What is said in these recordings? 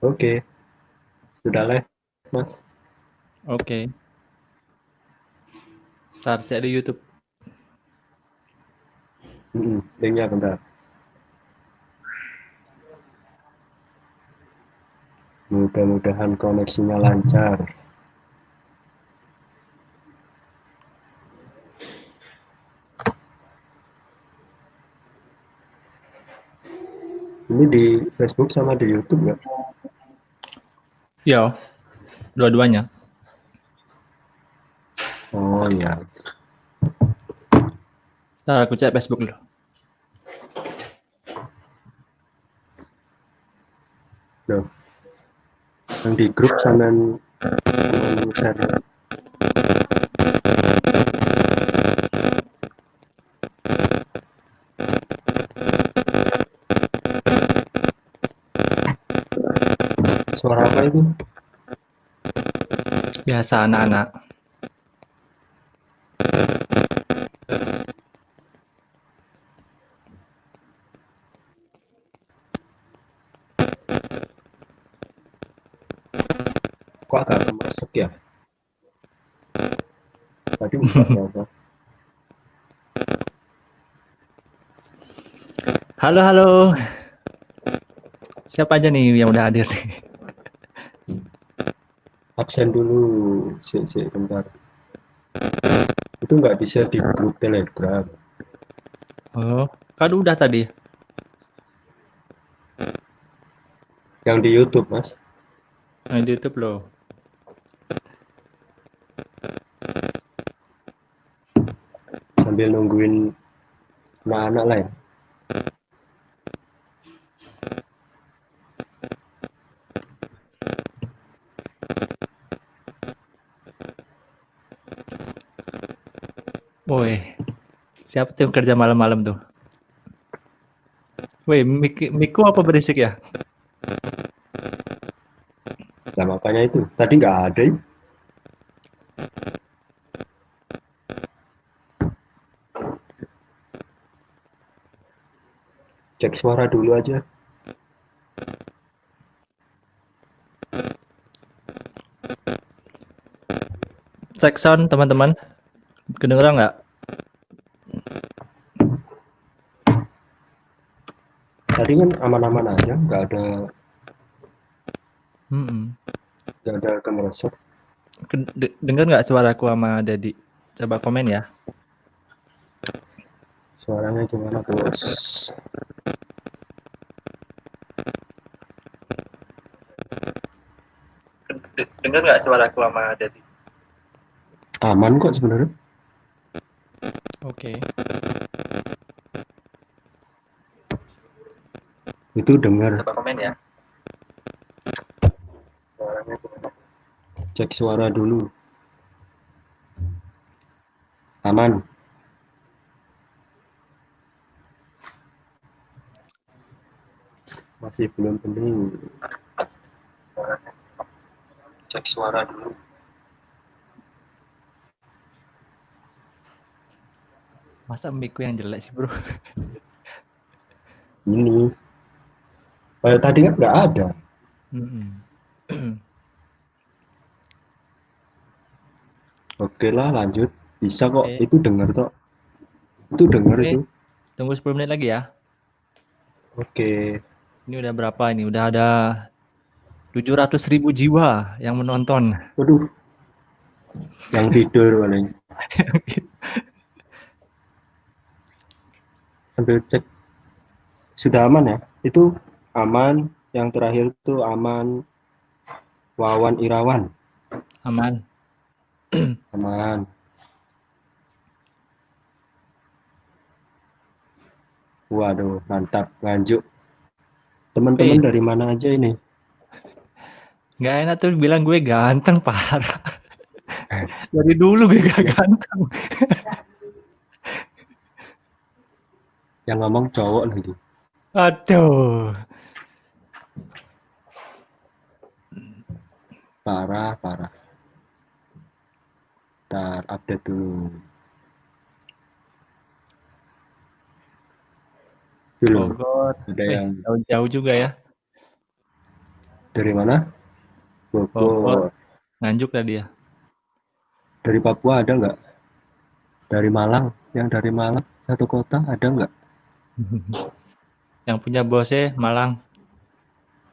Oke, sudah live, Mas. Oke. Ntar cek di YouTube. Linknya bentar. Mudah-mudahan koneksinya lancar. Ini di Facebook sama di YouTube nggak? Iya, dua-duanya. Oh ya, Ntar aku cek Facebook dulu. loh. Yang di grup sama share. Suara apa itu? Biasa anak-anak. Kok agak kemersek ya? Tadi buka apa? Halo, halo. Siapa aja nih yang udah hadir nih? Absen dulu, sih, bentar. Itu nggak bisa di grup Telegram. Oh, kan udah tadi. Yang di YouTube, Mas. Yang di YouTube loh. Sambil nungguin anak-anak lah ya. Woi, siapa tuh yang kerja malam-malam tuh? Woi, miku apa berisik ya? Nah, makanya itu. Tadi nggak ada ya. Cek suara dulu aja. Cek sound teman-teman. Kedengeran nggak? Tadi kan aman-aman aja, Hmm. nggak ada kemerosotan. Dengar nggak suaraku sama Dedi? Coba komen ya. Suaranya gimana, Bos? Dengar nggak suaraku sama Dedi? Aman kok sebenarnya. Oke. Itu dengar. Coba komen ya. Suaranya gimana? Cek suara dulu. Aman. Masih belum bening. Cek suara dulu. Masa mic yang jelek sih, Bro? Ini. Kayak tadi kan nggak ada. Hmm. Oke lah, lanjut. Bisa kok. Oke. Itu dengar kok. Itu dengar Oke. itu. Tunggu 10 menit lagi ya. Oke. Ini udah berapa ini? Udah ada 700.000 jiwa yang menonton. Waduh, yang tidur paling. Sambil cek. Sudah aman ya? Itu aman. Yang terakhir itu aman. Wawan Irawan. Aman. Aman. Waduh, mantap. Lanjut. Teman-teman Wih, dari mana aja ini? nggak enak tuh bilang gue ganteng parah. Dari dulu gue gak Yang, ganteng. yang ngomong cowok lagi. Aduh. Parah, parah. Ntar update dulu. Dulu. Bogor. Ada Wih, yang jauh-jauh juga ya. Dari mana? Bogor. Bogor. Nganjuk lah dia. Dari Papua ada nggak? Dari Malang? Yang dari Malang satu kota ada nggak? Yang punya bosnya Malang,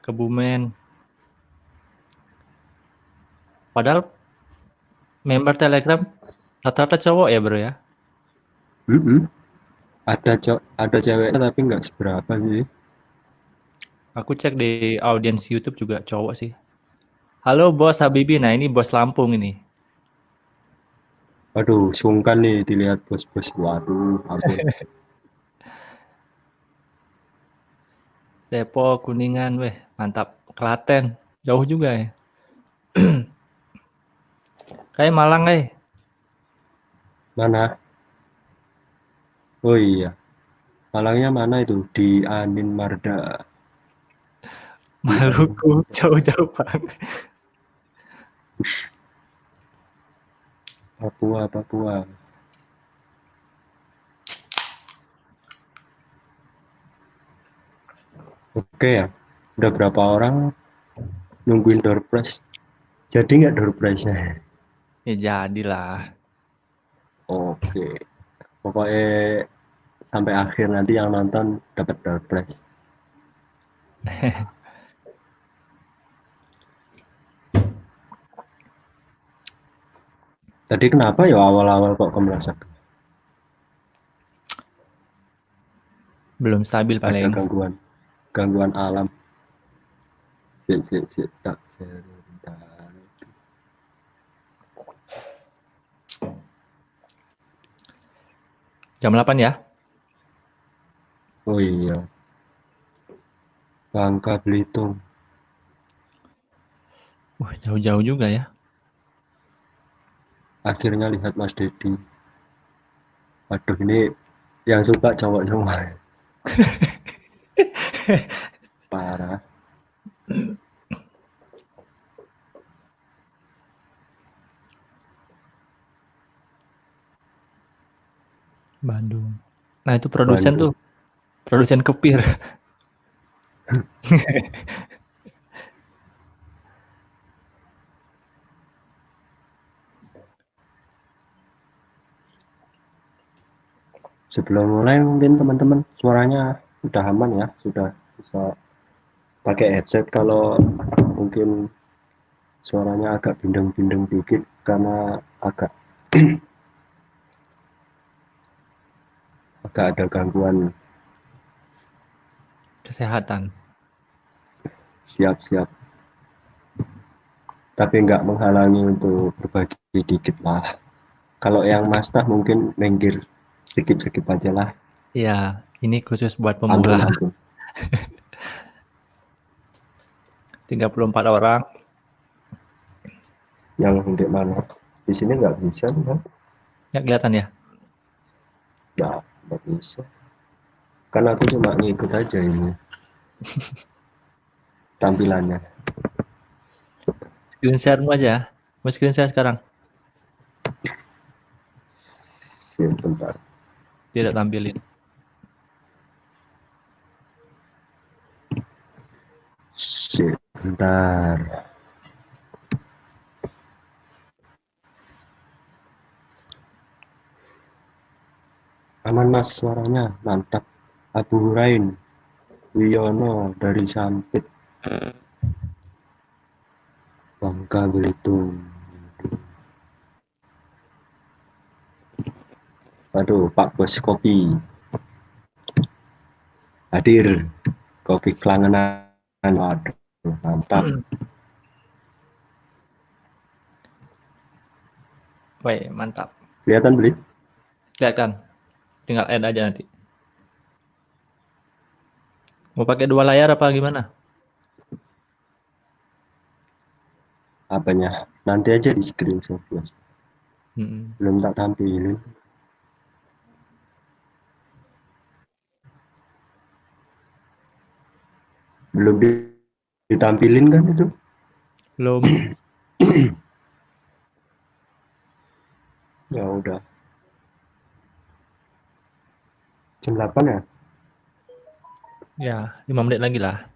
Kebumen. Padahal member Telegram rata-rata cowok ya bro ya. Mm-mm. Ada ceweknya tapi nggak seberapa sih. Aku cek di audiens YouTube juga cowok sih. Halo bos Habibi, nah ini bos Lampung ini. Aduh, sungkan nih dilihat bos-bos. Waduh, ampun. Depok, Kuningan, weh mantap. Klaten, jauh juga ya. Kayak Malang Mana? Oh iya, Malangnya mana itu? Di Anin Marda. Di Anin Maluku, Marda. jauh-jauh banget. Ush, Papua, Papua. Oke ya, udah berapa orang nungguin door prize? Jadi nggak door prize-nya? Ya jadilah. Oke, pokoknya sampai akhir nanti yang nonton dapat door prize. Tadi kenapa ya awal-awal kok kemerasa Belum stabil ada paling. gangguan alam? Sik, tak sebentar. Jam 8 ya. Oh iya, Bangka Belitung. Wah, jauh-jauh juga ya. Akhirnya lihat Mas Dedi. Waduh, ini yang suka cowok semua. Parah. Bandung. Nah, itu produsen tuh, Bandung. produsen kepir. Sebelum mulai mungkin teman-teman suaranya udah aman ya, sudah bisa pakai headset. Kalau mungkin suaranya agak bindeng-bindeng dikit karena agak agak ada gangguan. Kesehatan. Siap-siap, tapi nggak menghalangi untuk berbagi dikit lah. Kalau yang master mungkin minggir sedikit-sedikit aja lah. Iya, ini khusus buat Ampun, pemula. ampun. 34 orang. Yang di mana? Di sini nggak bisa kan? Ya kelihatan ya. Nggak bisa. Kan aku cuma ngikut aja ini tampilannya. Screen share-mu aja. Mau screen share sekarang? Sebentar. Tidak tampilin. Sebentar. Aman mas suaranya mantap. Abu Hurain Wiono dari Sampit Bangka Belitung. Aduh Pak Bos Kopi hadir. Kopi Kelangenan. Waduh mantap. Woi, mantap. Kelihatan beli? Kelihatan. Tinggal add aja nanti. Mau pakai 2 layar apa gimana? Apanya? Nanti aja di screenshot mas. Hmm. Belum tak tampilin. Belum ditampilin kan itu? Belum. Ya udah. Jam 8 ya? Ya, 5 menit lagi lah.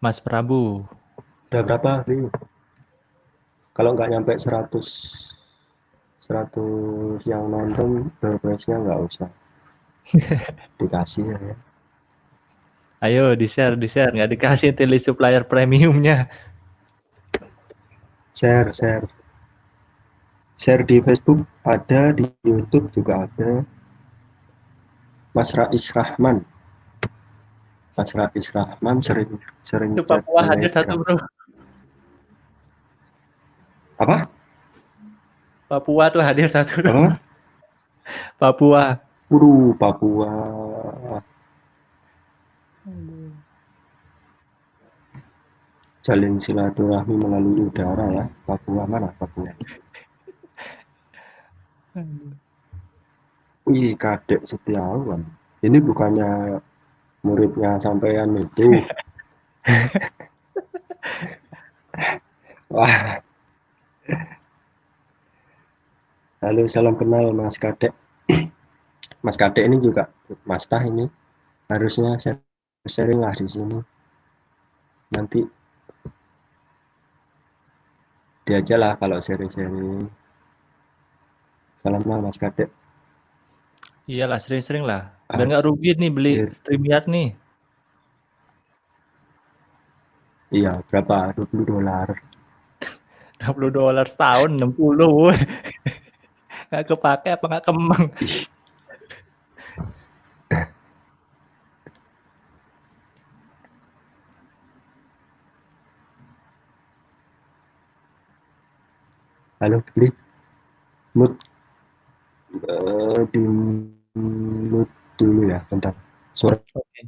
Mas Prabu. Udah berapa, Ri? Kalau nggak nyampe 100 yang nonton, door prize-nya nggak usah dikasih ya. Ayo di-share. Nggak dikasih tele supplier premiumnya. Share, share. Share di Facebook ada, di YouTube juga ada. Mas Rais Rahman. Mas Rais Rahman sering Itu chat Papua hadir satu, Telegram. bro. Apa? Papua tuh hadir satu. Apa? Papua. Papua. Jalin silaturahmi melalui udara ya. Papua mana Papua? Wih, Kadek Setiawan. Ini bukannya muridnya sampean itu. Wah, halo salam kenal Mas Kadek. Mas Kadek ini juga Mas Tah ini harusnya sharing lah di sini. Nanti diajak lah kalau sharing-sharing. Salam lah Mas Kadek. Iyalah, sering-sering lah. Biar nggak rugi nih beli StreamYard nih. Iya, berapa? $20. $20 setahun, 60. Woy. Nggak kepake apa nggak kembang. Ih. Halo, beli mood di mood dulu ya, bentar. Suara. Oke.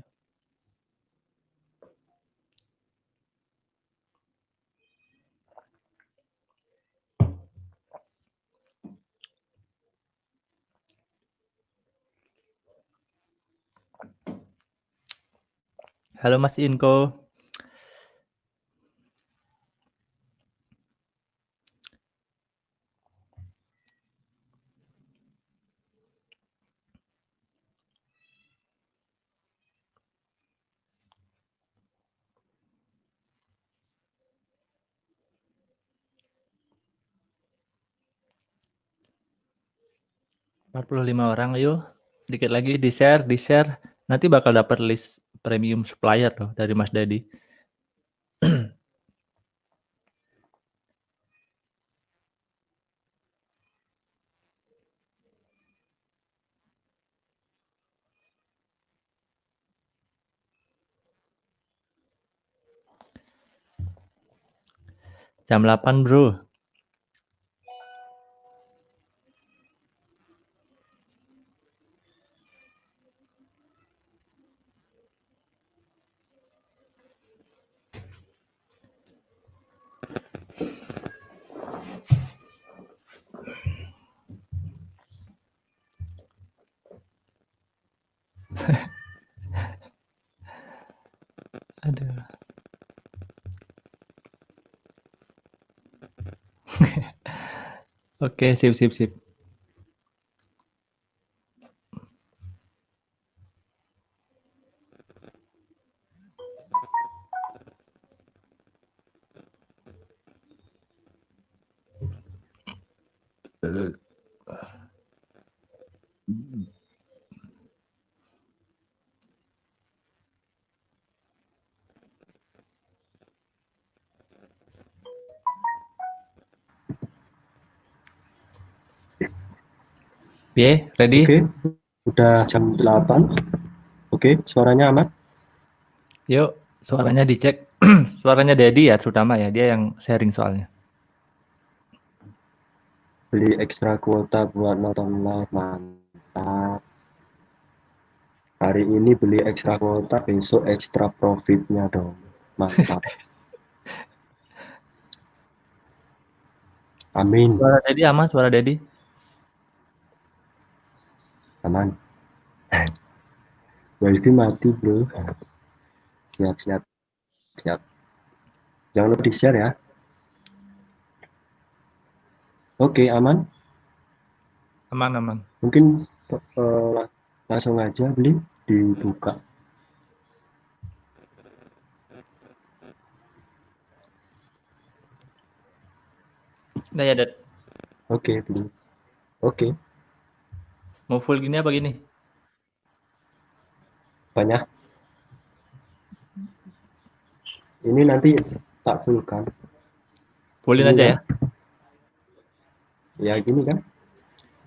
Halo Mas Inko. lima orang, ayo. Dikit lagi di-share. Nanti bakal dapat list premium supplier loh dari Mas Dadi. Jam 8, bro. Aduh. Oke, sip. Ready? Oke, udah jam 8. Oke, suaranya aman? Yuk, suaranya dicek. Suaranya Dedi ya, terutama ya. Dia yang sharing soalnya. Beli ekstra kuota buat nonton live, mantap. Hari ini beli ekstra kuota, besok ekstra profitnya dong. Mantap. Amin. Suara Dedi. Aman. Wifi mati bro. Siap. Jangan lupa di share ya. Oke, aman. Aman. Mungkin langsung aja beli dibuka. Udah ya, Dad. Oke, Bli. Oke, Mau full gini apa gini? banyak. Ini nanti tak full kan? Fullin Ini aja kan? ya. Ya gini kan?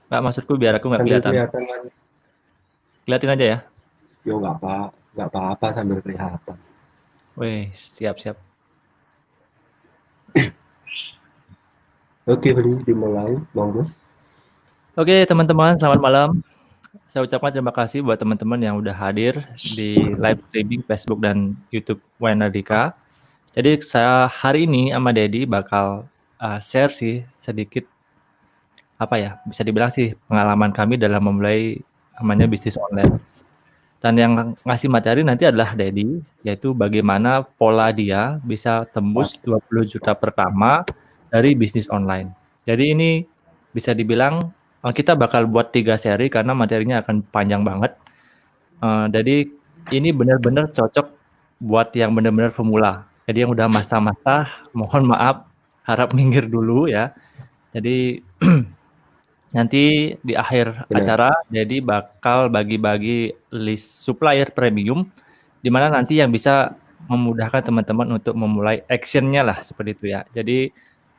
Nggak, maksudku biar aku nggak Sambil kelihatan. kelihatan kan? Kelihatin aja ya. Yo nggak apa-apa sambil kelihatan. Wih, siap-siap. Oke, Bli, dimulai, monggo. Oke, teman-teman, selamat malam. Saya ucapkan terima kasih buat teman-teman yang udah hadir di live streaming Facebook dan YouTube Wanadika. Jadi saya hari ini sama Dedi bakal share sih sedikit apa ya, bisa dibilang sih pengalaman kami dalam memulai namanya bisnis online. Dan yang ngasih materi nanti adalah Dedi, yaitu bagaimana pola dia bisa tembus 20 juta pertama dari bisnis online. Jadi ini bisa dibilang kita bakal buat 3 seri karena materinya akan panjang banget. Jadi ini benar-benar cocok buat yang benar-benar pemula. Jadi yang udah masa-masa, mohon maaf, harap minggir dulu ya. Jadi nanti di akhir Benar. acara, jadi bakal bagi-bagi list supplier premium, di mana nanti yang bisa memudahkan teman-teman untuk memulai action-nya lah seperti itu ya. Jadi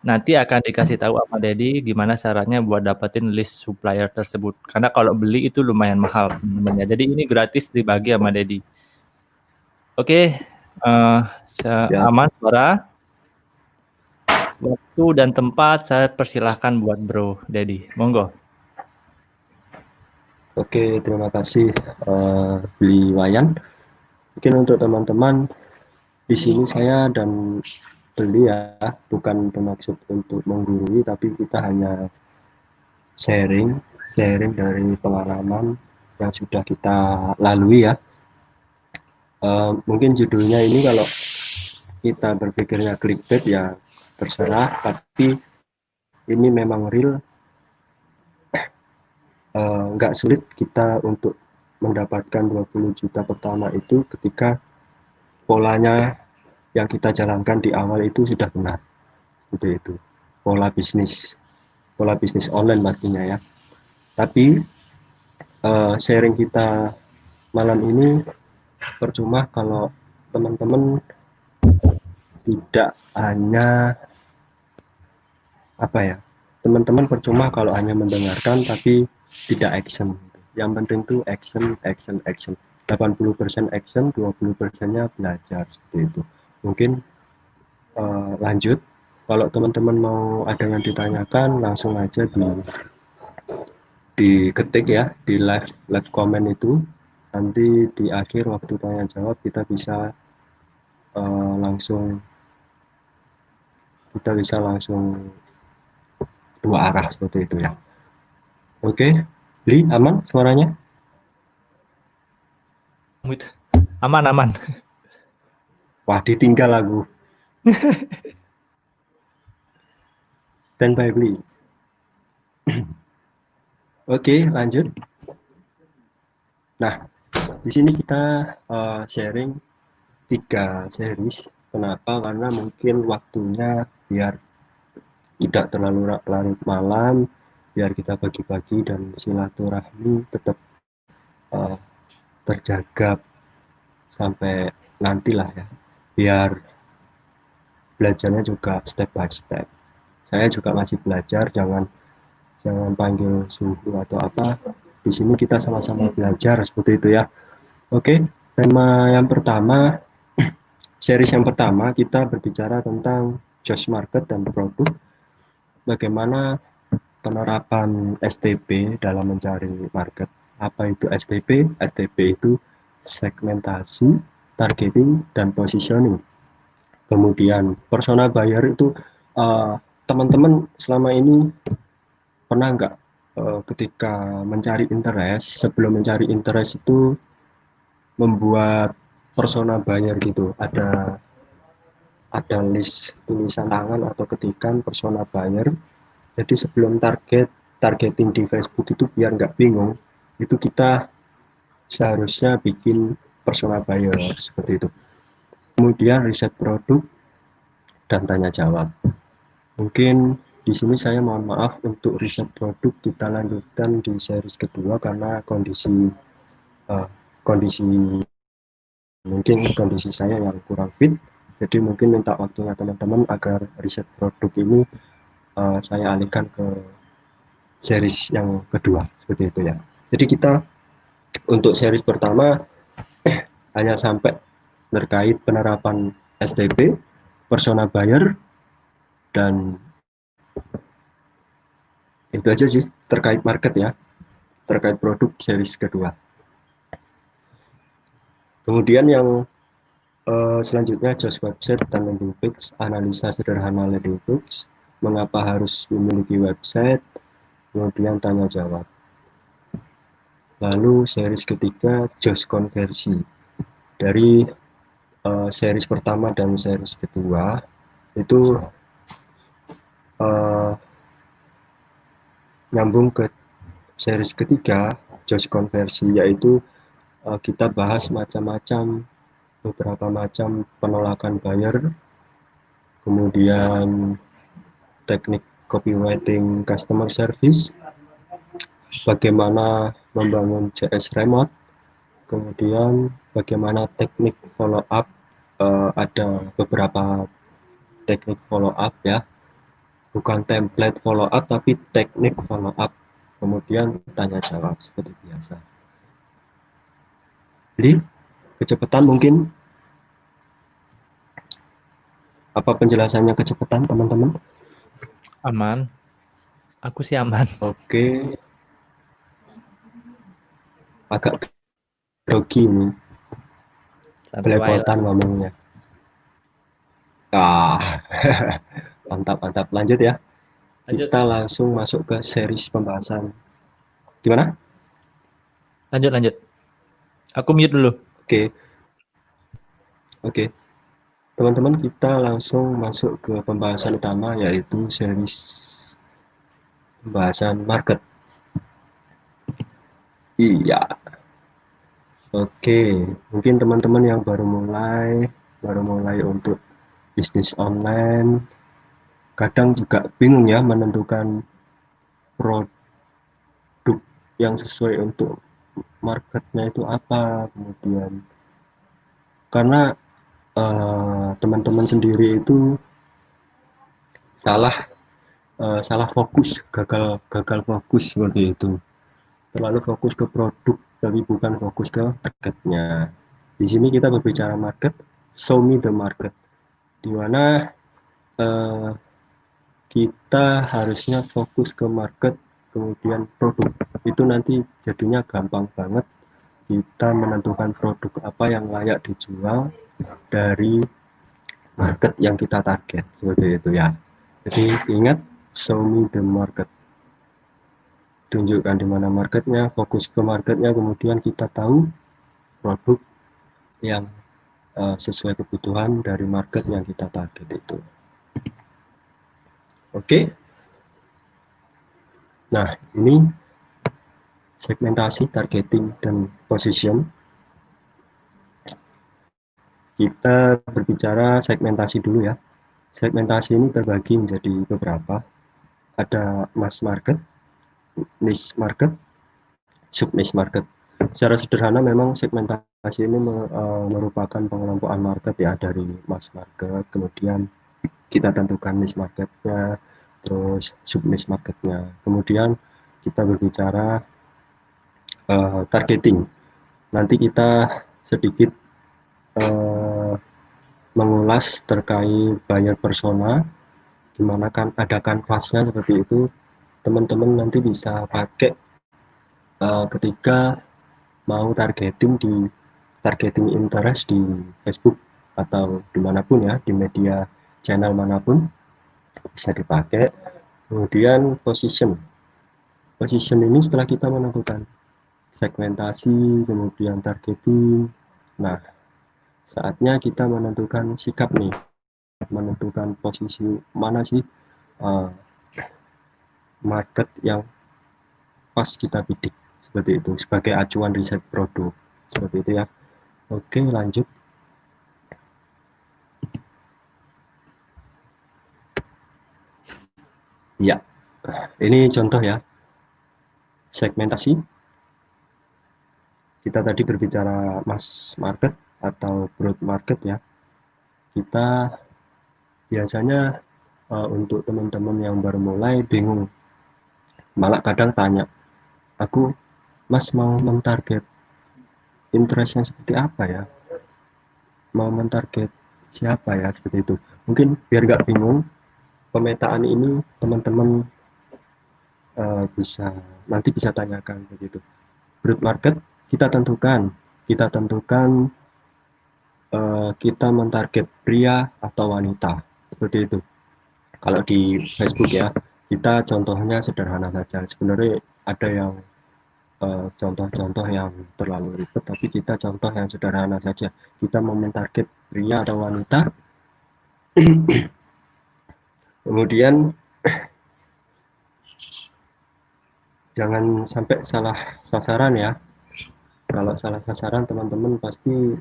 nanti akan dikasih tahu sama Dedi gimana caranya buat dapetin list supplier tersebut. Karena kalau beli itu lumayan mahal teman-teman ya. Jadi ini gratis dibagi sama Dedi. Oke, Ya. aman suara. Waktu dan tempat saya persilahkan buat Bro Dedi. Monggo. Oke, terima kasih, Bli Wayan. Mungkin untuk teman-teman di sini saya dan Beli ya, bukan bermaksud untuk menggurui, tapi kita hanya sharing dari pengalaman yang sudah kita lalui ya. Mungkin judulnya ini kalau kita berpikirnya clickbait ya terserah, tapi ini memang real. Nggak sulit kita untuk mendapatkan 20 juta pertama itu ketika polanya yang kita jalankan di awal itu sudah benar. Seperti itu. Pola bisnis online pastinya ya. Tapi sharing kita malam ini percuma kalau teman-teman tidak hanya apa ya, teman-teman percuma kalau hanya mendengarkan tapi tidak action. Yang penting tuh action. 80% action, 20%-nya belajar seperti itu. Mungkin lanjut. Kalau teman-teman mau ada yang ditanyakan langsung aja diketik ya di live comment itu. Nanti di akhir waktu tanya jawab langsung kita bisa langsung dua arah seperti itu ya. Oke, Li, aman suaranya? Aman. Wah, ditinggal aku. Standby, Li. Oke, lanjut. Nah, di sini kita sharing 3 series. Kenapa? Karena mungkin waktunya biar tidak terlalu larut malam, biar kita bagi-bagi dan silaturahmi tetap uh, terjaga sampai nantilah ya. Biar belajarnya juga step by step. Saya juga masih belajar, jangan panggil suhu atau apa. Di sini kita sama-sama belajar seperti itu ya. Oke, tema yang pertama, series yang pertama kita berbicara tentang just market dan produk. Bagaimana penerapan STP dalam mencari market. Apa itu STP? STP itu segmentasi, targeting, dan positioning. Kemudian persona buyer itu teman-teman selama ini pernah nggak ketika mencari interest, sebelum mencari interest itu membuat persona buyer gitu, ada list tulisan tangan atau ketikan persona buyer. Jadi sebelum targeting di Facebook itu biar nggak bingung, itu kita seharusnya bikin persona buyer seperti itu. Kemudian riset produk dan tanya jawab. Mungkin di sini saya mohon maaf untuk riset produk kita lanjutkan di series kedua karena kondisi mungkin kondisi saya yang kurang fit, jadi mungkin minta waktunya teman-teman agar riset produk ini saya alihkan ke series yang kedua, seperti itu ya. Jadi kita untuk series pertama hanya sampai terkait penerapan STP, persona buyer, dan itu aja sih terkait market ya, terkait produk series kedua. Kemudian yang selanjutnya just website dan landing page, analisa sederhana landing page, mengapa harus memiliki website, kemudian tanya jawab. Lalu series ketiga just konversi. Dari series pertama dan series kedua itu nyambung ke series ketiga just konversi, yaitu kita bahas beberapa macam penolakan buyer, kemudian teknik copywriting customer service, bagaimana membangun CS remote, kemudian bagaimana teknik follow up, ada beberapa teknik follow up ya, bukan template follow up tapi teknik follow up, kemudian tanya jawab seperti biasa. Jadi kecepatan mungkin apa penjelasannya kecepatan teman-teman? Aman. Aku sih aman. Oke. Agak grogi nih. Belepotan ngomongnya. Mantap. Lanjut ya. Lanjut. Kita langsung masuk ke series pembahasan. Gimana? Lanjut. Aku mute dulu. Oke. Teman-teman, kita langsung masuk ke pembahasan utama, yaitu series pembahasan market. Iya. Oke, mungkin teman-teman yang baru mulai untuk bisnis online, kadang juga bingung ya menentukan produk yang sesuai untuk marketnya itu apa, kemudian karena teman-teman sendiri itu salah fokus, gagal fokus seperti itu, terlalu fokus ke produk tapi bukan fokus ke marketnya. Di sini kita berbicara market, show me the market, di mana kita harusnya fokus ke market, kemudian produk. Itu nanti jadinya gampang banget kita menentukan produk apa yang layak dijual dari market yang kita target, seperti itu ya. Jadi ingat, show me the market, tunjukkan di mana marketnya, fokus ke marketnya, kemudian kita tahu produk yang sesuai kebutuhan dari market yang kita target itu. Oke. Nah, ini segmentasi, targeting, dan position. Kita berbicara segmentasi dulu ya. Segmentasi ini terbagi menjadi beberapa. Ada mass market, niche market, sub niche market. Secara sederhana memang segmentasi ini merupakan pengelompokan market ya, dari mass market, kemudian kita tentukan niche marketnya, terus sub niche marketnya, kemudian kita berbicara targeting. Nanti kita sedikit mengulas terkait buyer persona, gimana kan ada kanvasnya seperti itu, teman-teman nanti bisa pakai ketika mau targeting interest di Facebook atau dimanapun ya, di media channel manapun bisa dipakai. Kemudian position ini setelah kita menentukan segmentasi, kemudian targeting, nah saatnya kita menentukan sikap nih, menentukan posisi mana sih market yang pas kita bidik, seperti itu, sebagai acuan riset produk, seperti itu ya. Oke, lanjut. Ya, ini contoh ya, segmentasi. Kita tadi berbicara mass market atau broad market ya. Kita biasanya untuk teman-teman yang baru mulai bingung, malah kadang tanya, aku Mas mau mentarget interest yang seperti apa ya? Mau mentarget siapa ya? Seperti itu. Mungkin biar nggak bingung, pemetaan ini teman-teman bisa nanti bisa tanyakan begitu. Broad market kita tentukan kita mentarget pria atau wanita seperti itu. Kalau di Facebook ya, kita contohnya sederhana saja. Sebenarnya ada yang contoh-contoh yang terlalu ribet, tapi kita contoh yang sederhana saja. Kita mau mentarget pria atau wanita, kemudian jangan sampai salah sasaran ya. Kalau salah sasaran teman-teman pasti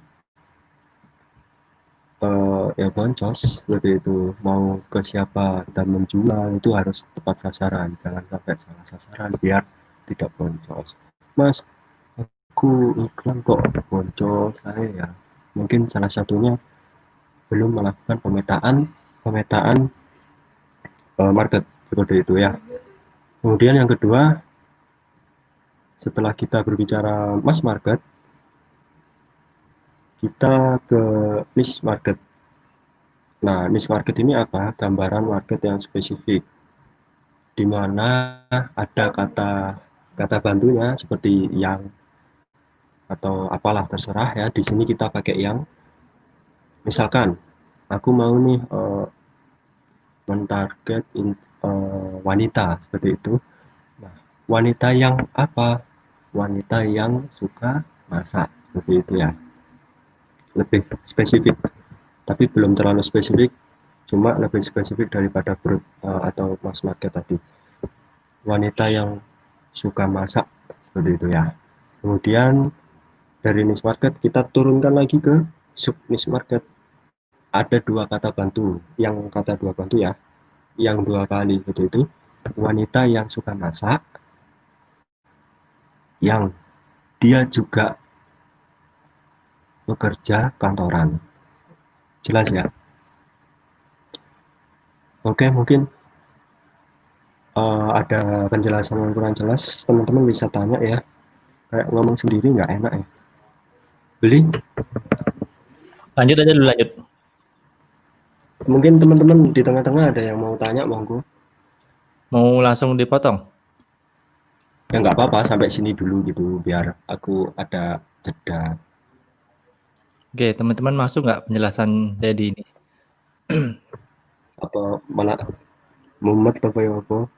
ya boncos seperti itu. Mau ke siapa dan menjual itu harus tepat sasaran, jangan sampai salah sasaran biar tidak boncos. Mas, aku iklan kok boncos saya ya. Mungkin salah satunya belum melakukan pemetaan market seperti itu ya. Kemudian yang kedua, setelah kita berbicara mass market, kita ke niche market. Nah, niche market ini apa? Gambaran market yang spesifik, di mana ada kata bantunya seperti yang atau apalah terserah ya. Di sini kita pakai yang. Misalkan aku mau nih mentarget wanita seperti itu. Nah, wanita yang apa? Wanita yang suka masak seperti itu ya. Lebih spesifik, tapi belum terlalu spesifik, cuma lebih spesifik daripada atau mass market tadi. Wanita yang suka masak seperti itu ya. Kemudian dari niche market kita turunkan lagi ke sub niche market. Ada dua kata bantu, yang kata dua bantu ya, yang dua kali itu wanita yang suka masak, yang dia juga bekerja kantoran. Jelas ya? Oke, mungkin ada penjelasan yang kurang jelas, teman-teman bisa tanya ya. Kayak ngomong sendiri nggak enak ya. Beli? Lanjut aja dulu, lanjut. Mungkin teman-teman di tengah-tengah ada yang mau tanya, monggo. Mau langsung dipotong? Ya nggak apa-apa, sampai sini dulu gitu, biar aku ada jeda. Oke, teman-teman masuk nggak penjelasan Dedi ini? Apa malah mumet apa ya apa?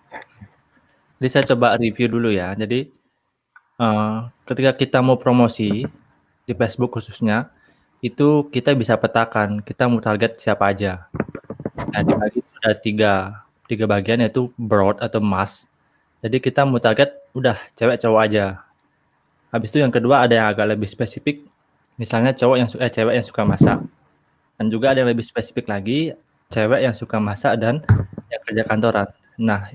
Jadi saya coba review dulu ya. Jadi ketika kita mau promosi di Facebook khususnya, itu kita bisa petakan kita mau target siapa aja. Nah, dibagi itu ada tiga bagian, yaitu broad atau mass. Jadi kita mau target udah cewek cowok aja. Habis itu yang kedua ada yang agak lebih spesifik, misalnya cewek yang suka masak. Dan juga ada yang lebih spesifik lagi, cewek yang suka masak dan yang kerja kantoran. Nah,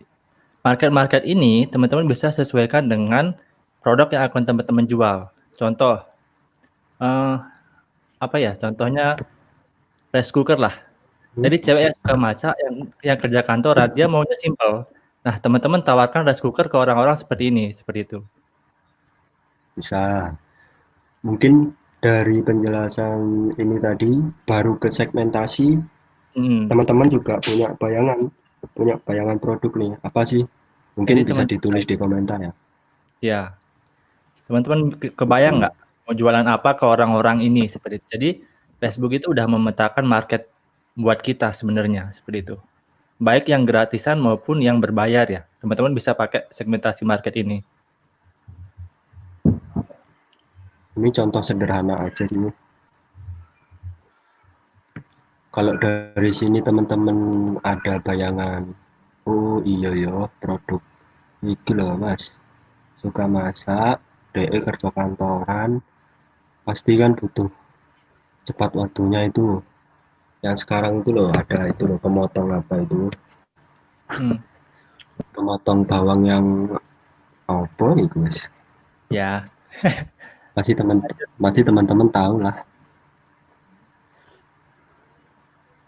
market ini teman-teman bisa sesuaikan dengan produk yang akan teman-teman jual. Contoh, apa ya? Contohnya rice cooker lah. Jadi cewek yang suka masak, yang kerja kantoran, dia maunya simple. Nah, teman-teman tawarkan rice cooker ke orang-orang seperti ini, seperti itu. Bisa. Mungkin dari penjelasan ini tadi, baru ke segmentasi, teman-teman juga punya bayangan produk nih. Apa sih? Jadi Mungkin bisa teman-teman, ditulis di komentar ya. ya, teman-teman kebayang nggak mau jualan apa ke orang-orang ini seperti itu. Jadi Facebook itu udah memetakan market buat kita sebenarnya seperti itu. Baik yang gratisan maupun yang berbayar ya. Teman-teman bisa pakai segmentasi market ini. Ini contoh sederhana aja sih. Kalau dari sini teman-teman ada bayangan, oh iya ya produk iki loh mas, suka masak, DE kerja kantoran, pasti kan butuh cepat waktunya itu. Yang sekarang itu loh ada itu loh pemotong apa itu. Pemotong bawang yang apa itu Mas? Ya, Pasti teman-teman tahu lah.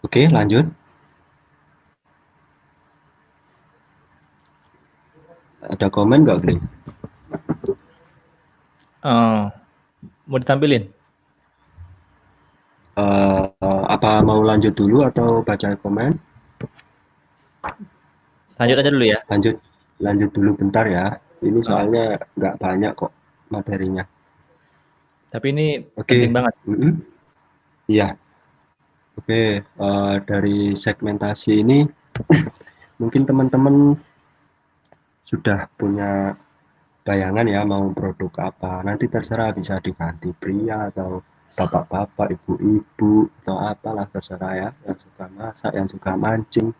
Oke, lanjut. Ada komen nggak, Glenn? mau ditampilin? Apa mau lanjut dulu atau baca komen? Lanjut aja dulu ya. Lanjut, lanjut dulu bentar ya. Ini Oh, soalnya nggak banyak kok materinya. tapi ini penting Oke, banget. iya. Oke, dari segmentasi ini mungkin teman-teman sudah punya bayangan ya mau produk apa. Nanti terserah bisa diganti pria atau bapak-bapak, ibu-ibu atau apalah terserah ya. Yang suka masak, yang suka mancing.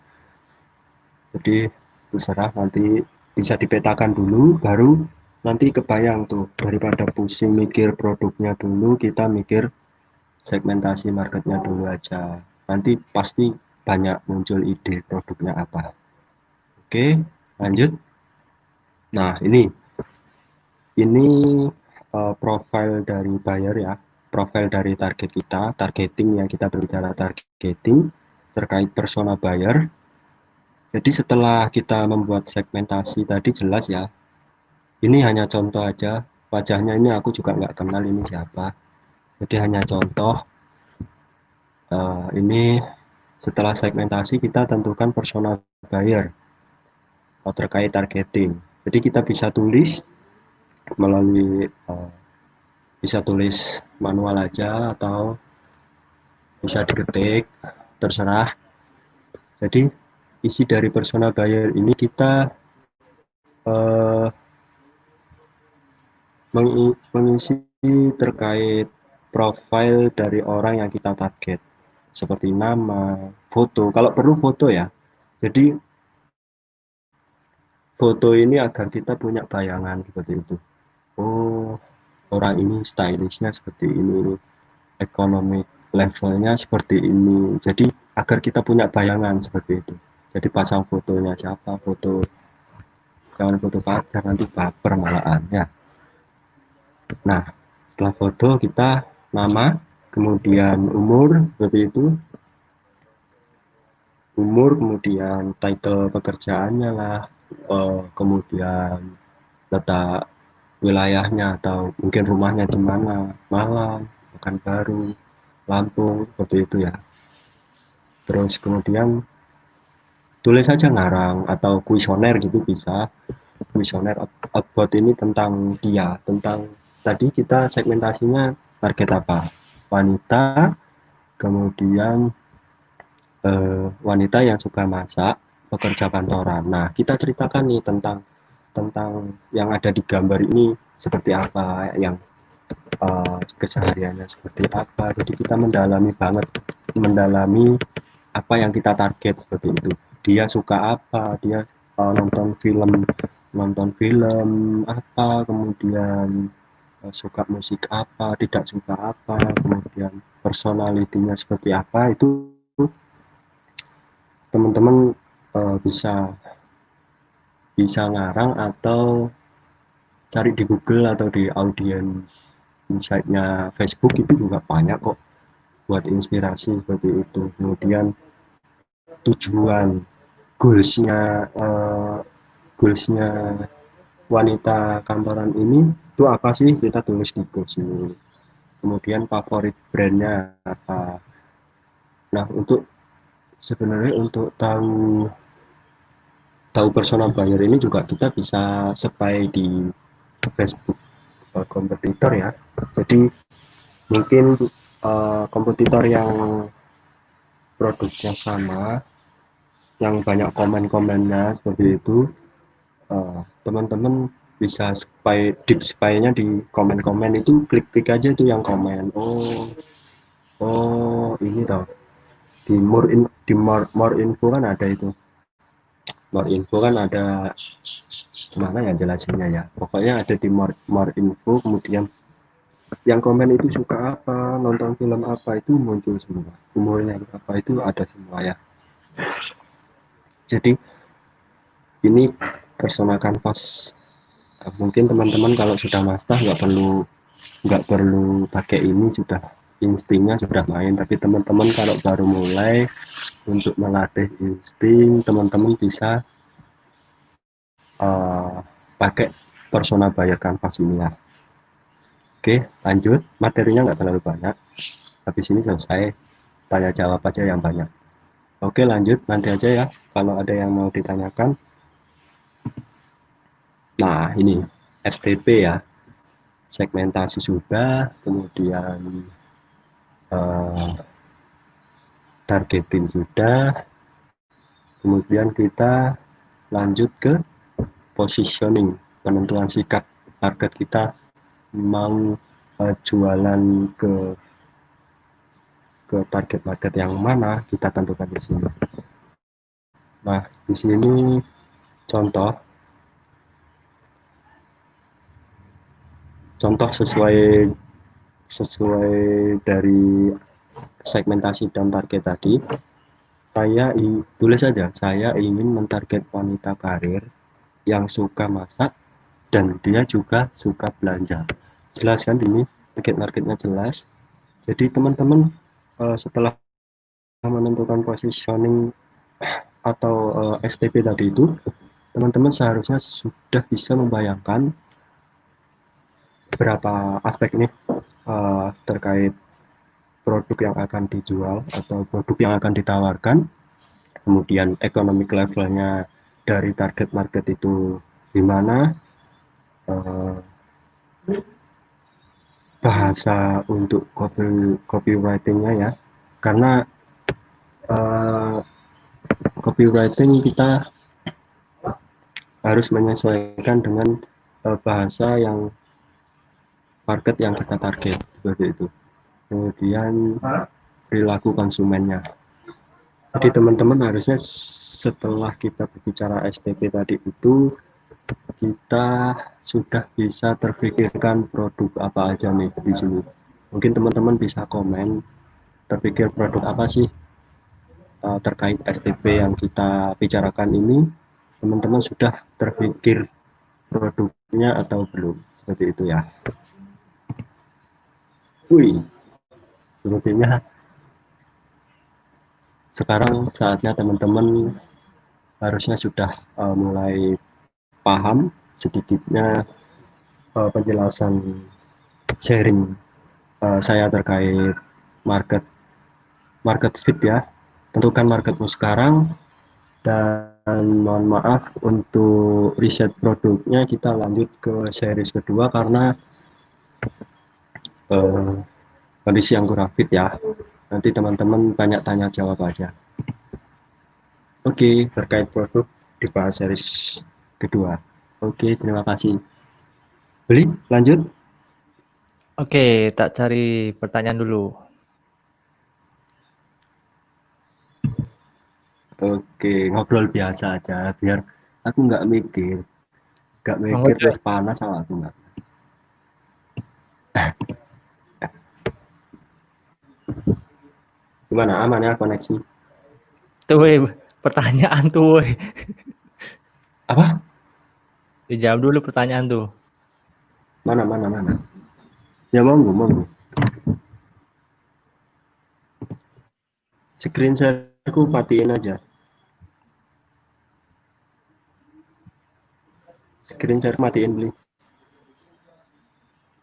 Jadi terserah nanti bisa dipetakan dulu, baru nanti kebayang tuh daripada pusing mikir produknya dulu, kita mikir segmentasi marketnya dulu aja. Nanti pasti banyak muncul ide produknya apa. Oke, lanjut. Nah, ini profil dari buyer ya, profil dari target kita, targeting ya, kita berbicara targeting terkait persona buyer. Jadi setelah kita membuat segmentasi tadi jelas ya, ini hanya contoh aja, wajahnya ini aku juga nggak kenal ini siapa. Jadi hanya contoh, ini setelah segmentasi kita tentukan persona buyer terkait targeting. Jadi kita bisa tulis melalui bisa tulis manual aja atau bisa diketik, terserah. Jadi isi dari persona buyer ini kita eh, mengisi terkait profil dari orang yang kita target, seperti nama, foto. Kalau perlu foto ya. Jadi foto ini agar kita punya bayangan seperti itu. Oh, orang ini stylishnya seperti ini, ekonomi levelnya seperti ini. Jadi agar kita punya bayangan seperti itu. Jadi pasang fotonya siapa, foto jangan foto pacar nanti baper malahan ya. Nah, setelah foto kita nama, kemudian umur seperti itu, umur kemudian title pekerjaannya lah, kemudian letak wilayahnya atau mungkin rumahnya di mana, Malang, Pekanbaru, Lampung seperti itu ya. Terus kemudian tulis saja ngarang atau kuesioner gitu bisa. Kuesioner about ini tentang dia, tentang tadi kita segmentasinya target apa? Wanita, kemudian wanita yang suka masak, pekerja kantoran. Nah, kita ceritakan nih tentang yang ada di gambar ini seperti apa, yang kesehariannya seperti apa. Jadi kita mendalami apa yang kita target seperti itu. Dia suka apa, dia nonton film apa, kemudian suka musik apa, tidak suka apa, kemudian personalitinya seperti apa, itu teman-teman bisa bisa ngarang atau cari di Google atau di audience insight-nya Facebook itu juga banyak kok buat inspirasi seperti itu. Kemudian tujuan goalsnya uh, goalsnya wanita kantoran ini itu apa sih, kita tulis di goals ini. Kemudian favorit brandnya apa. Nah, sebenarnya untuk tahu persona buyer ini juga kita bisa supply di Facebook kompetitor ya. Jadi mungkin kompetitor yang produknya sama, yang banyak komen-komennya seperti itu, teman-teman bisa deep spy-nya di komen-komen itu, klik-klik aja itu yang komen. Oh ini toh di more info kan ada itu. More info kan ada, gimana ya jelasinnya ya. Pokoknya ada di more info, kemudian yang komen itu suka apa, nonton film apa, itu muncul semua. Umurnya apa itu ada semua ya. Jadi ini persona canvas. Mungkin teman-teman kalau sudah master nggak perlu pakai ini, sudah instingnya sudah main. Tapi teman-teman kalau baru mulai, untuk melatih insting, teman-teman bisa pakai persona buyer canvas ini ya. Oke, lanjut. Materinya nggak terlalu banyak. Habis ini selesai, tanya jawab aja yang banyak. Oke, lanjut. Nanti aja ya kalau ada yang mau ditanyakan. Nah, ini STP ya. Segmentasi sudah, kemudian targeting sudah, kemudian kita lanjut ke positioning, penentuan sikap target kita mau jualan ke target market yang mana, kita tentukan di sini. Nah, di sini contoh sesuai dari segmentasi dan target tadi. Saya tulis saja, saya ingin mentarget wanita karir yang suka masak dan dia juga suka belanja. Jelas kan ini, target marketnya jelas. Jadi teman-teman setelah menentukan positioning atau STP tadi itu, teman-teman seharusnya sudah bisa membayangkan berapa aspek ini terkait produk yang akan dijual atau produk yang akan ditawarkan, kemudian economic levelnya dari target market itu gimana, bahasa untuk copywritingnya ya, karena copywriting kita harus menyesuaikan dengan bahasa yang market yang kita target, seperti itu. Kemudian perilaku konsumennya. Jadi teman-teman harusnya setelah kita berbicara STP tadi itu, kita sudah bisa terpikirkan produk apa aja nih di sini. Mungkin teman-teman bisa komen, terpikir produk apa sih terkait STP yang kita bicarakan ini. Teman-teman sudah terpikir produknya atau belum, seperti itu ya. Wih, sepertinya sekarang saatnya teman-teman harusnya sudah mulai paham sedikitnya penjelasan sharing saya terkait market fit ya. Tentukan marketmu sekarang, dan mohon maaf untuk riset produknya kita lanjut ke series kedua karena kondisi yang kurang fit ya. Nanti teman-teman banyak tanya jawab aja. Oke, terkait produk dibahas series kedua. Oke, terima kasih. Beli, lanjut. Oke, tak cari pertanyaan dulu. Oke, ngobrol biasa aja biar aku nggak mikir terus panas sama aku nggak. Gimana, aman ya koneksi? Tuh, pertanyaan tuh. Apa? Dijawab dulu pertanyaan tuh. Mana? Ya monggo. Screen share aku matiin aja. Screen share matiin beli.